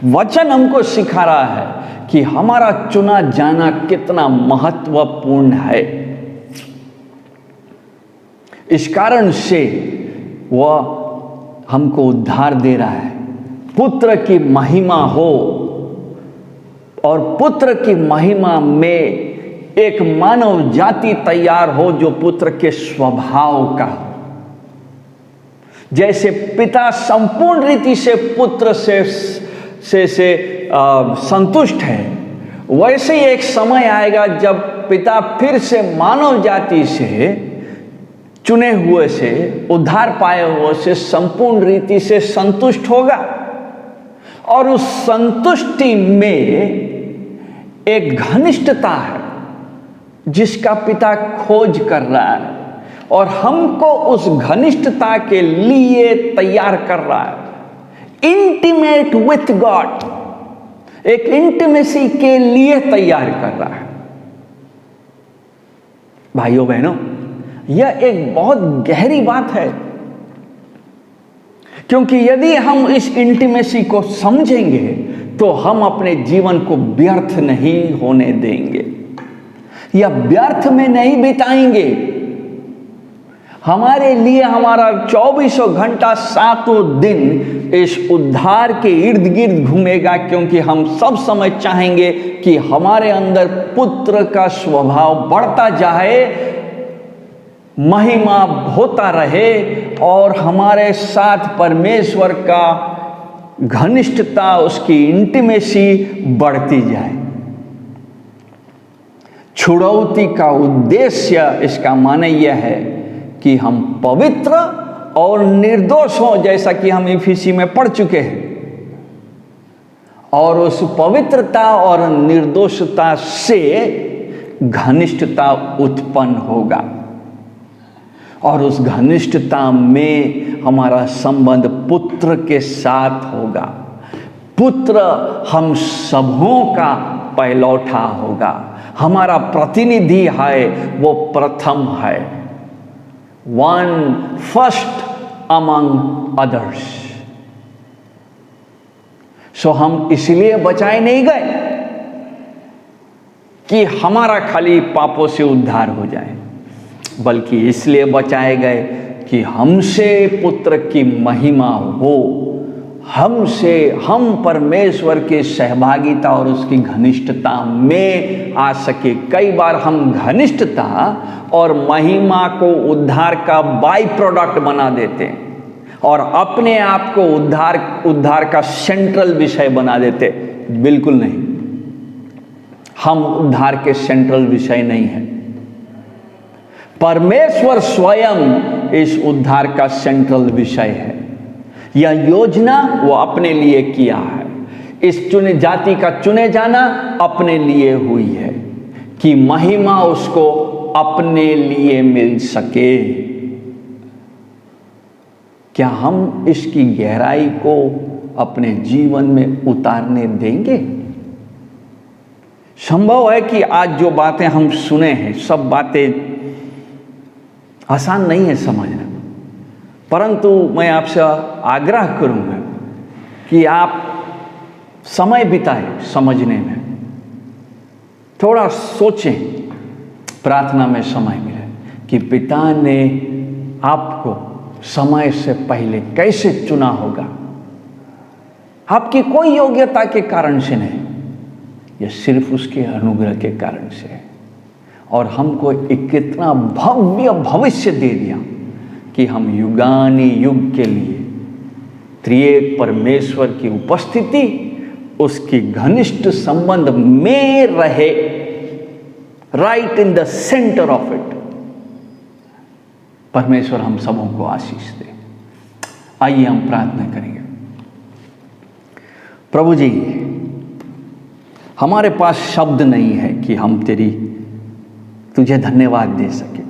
वचन हमको सिखा रहा है कि हमारा चुना जाना कितना महत्वपूर्ण है। इस कारण से वह हमको उद्धार दे रहा है। पुत्र की महिमा हो और पुत्र की महिमा में एक मानव जाति तैयार हो जो पुत्र के स्वभाव का हो। जैसे पिता संपूर्ण रीति से पुत्र से संतुष्ट है, वैसे ही एक समय आएगा जब पिता फिर से मानव जाति से, चुने हुए से, उद्धार पाए हुए से संपूर्ण रीति से संतुष्ट होगा और उस संतुष्टि में एक घनिष्ठता है जिसका पिता खोज कर रहा है और हमको उस घनिष्ठता के लिए तैयार कर रहा है। इंटीमेट विथ गॉड, एक इंटीमेसी के लिए तैयार कर रहा है। भाइयों बहनों, यह एक बहुत गहरी बात है, क्योंकि यदि हम इस इंटीमेसी को समझेंगे तो हम अपने जीवन को व्यर्थ नहीं होने देंगे या व्यर्थ में नहीं बिताएंगे। हमारे लिए हमारा 24 घंटा 7 दिन इस उद्धार के इर्द गिर्द घूमेगा, क्योंकि हम सब समय चाहेंगे कि हमारे अंदर पुत्र का स्वभाव बढ़ता जाए, महिमा होता रहे और हमारे साथ परमेश्वर का घनिष्ठता, उसकी इंटीमेसी बढ़ती जाए। छुड़ौती का उद्देश्य इसका माने यह है कि हम पवित्र और निर्दोष हों, जैसा कि हम इफिसी में पढ़ चुके हैं, और उस पवित्रता और निर्दोषता से घनिष्ठता उत्पन्न होगा, और उस घनिष्ठता में हमारा संबंध पुत्र के साथ होगा। पुत्र हम सबों का पहलौठा होगा, हमारा प्रतिनिधि है, वो प्रथम है, वन फर्स्ट अमंग अदर्स। सो हम इसलिए बचाए नहीं गए कि हमारा खाली पापों से उद्धार हो जाए, बल्कि इसलिए बचाए गए कि हमसे पुत्र की महिमा हो, हम परमेश्वर के सहभागिता और उसकी घनिष्ठता में आ सके। कई बार हम घनिष्ठता और महिमा को उद्धार का बाई प्रोडक्ट बना देते हैं और अपने आप को उद्धार का सेंट्रल विषय बना देते। बिल्कुल नहीं, हम उद्धार के सेंट्रल विषय नहीं हैं। परमेश्वर स्वयं इस उद्धार का सेंट्रल विषय है। यह योजना वो अपने लिए किया है। इस चुने जाति का चुने जाना अपने लिए हुई है कि महिमा उसको अपने लिए मिल सके। क्या हम इसकी गहराई को अपने जीवन में उतारने देंगे? संभव है कि आज जो बातें हम सुने हैं, सब बातें आसान नहीं है समझना, परंतु मैं आपसे आग्रह करूंगा कि आप समय बिताएं समझने में, थोड़ा सोचें, प्रार्थना में समय मिले कि पिता ने आपको समय से पहले कैसे चुना होगा। आपकी कोई योग्यता के कारण से नहीं, यह सिर्फ उसके अनुग्रह के कारण से है। और हमको एक कितना भव्य भविष्य दे दिया कि हम युगानी युग के लिए त्रिएक परमेश्वर की उपस्थिति, उसकी घनिष्ठ संबंध में रहे, right in the centre of it. परमेश्वर हम सबों को आशीष दे। आइए हम प्रार्थना करेंगे। प्रभु जी, हमारे पास शब्द नहीं है कि हम तुझे धन्यवाद दे सके।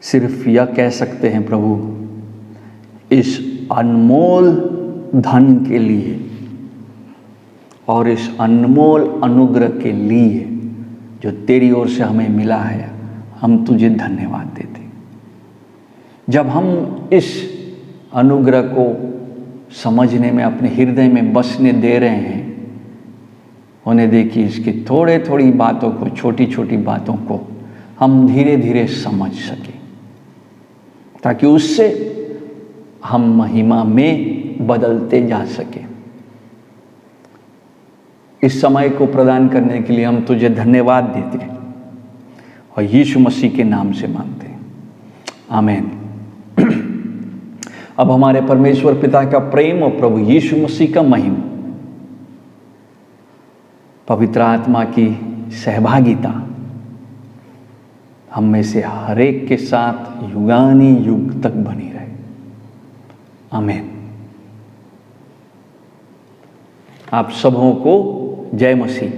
सिर्फ यह कह सकते हैं प्रभु, इस अनमोल धन के लिए और इस अनमोल अनुग्रह के लिए जो तेरी ओर से हमें मिला है, हम तुझे धन्यवाद देते। जब हम इस अनुग्रह को समझने में, अपने हृदय में बसने दे रहे हैं, उन्हें देखिए इसकी थोड़ी बातों को, छोटी छोटी बातों को हम धीरे धीरे समझ सकें, ताकि उससे हम महिमा में बदलते जा सकें। इस समय को प्रदान करने के लिए हम तुझे धन्यवाद देते हैं और यीशु मसीह के नाम से मांगते हैं, आमीन। अब हमारे परमेश्वर पिता का प्रेम और प्रभु यीशु मसीह का महिमा, पवित्र आत्मा की सहभागिता हम में से हर एक के साथ युगानी युग तक बनी रहे, आमीन। आप सबों को जय मसीह।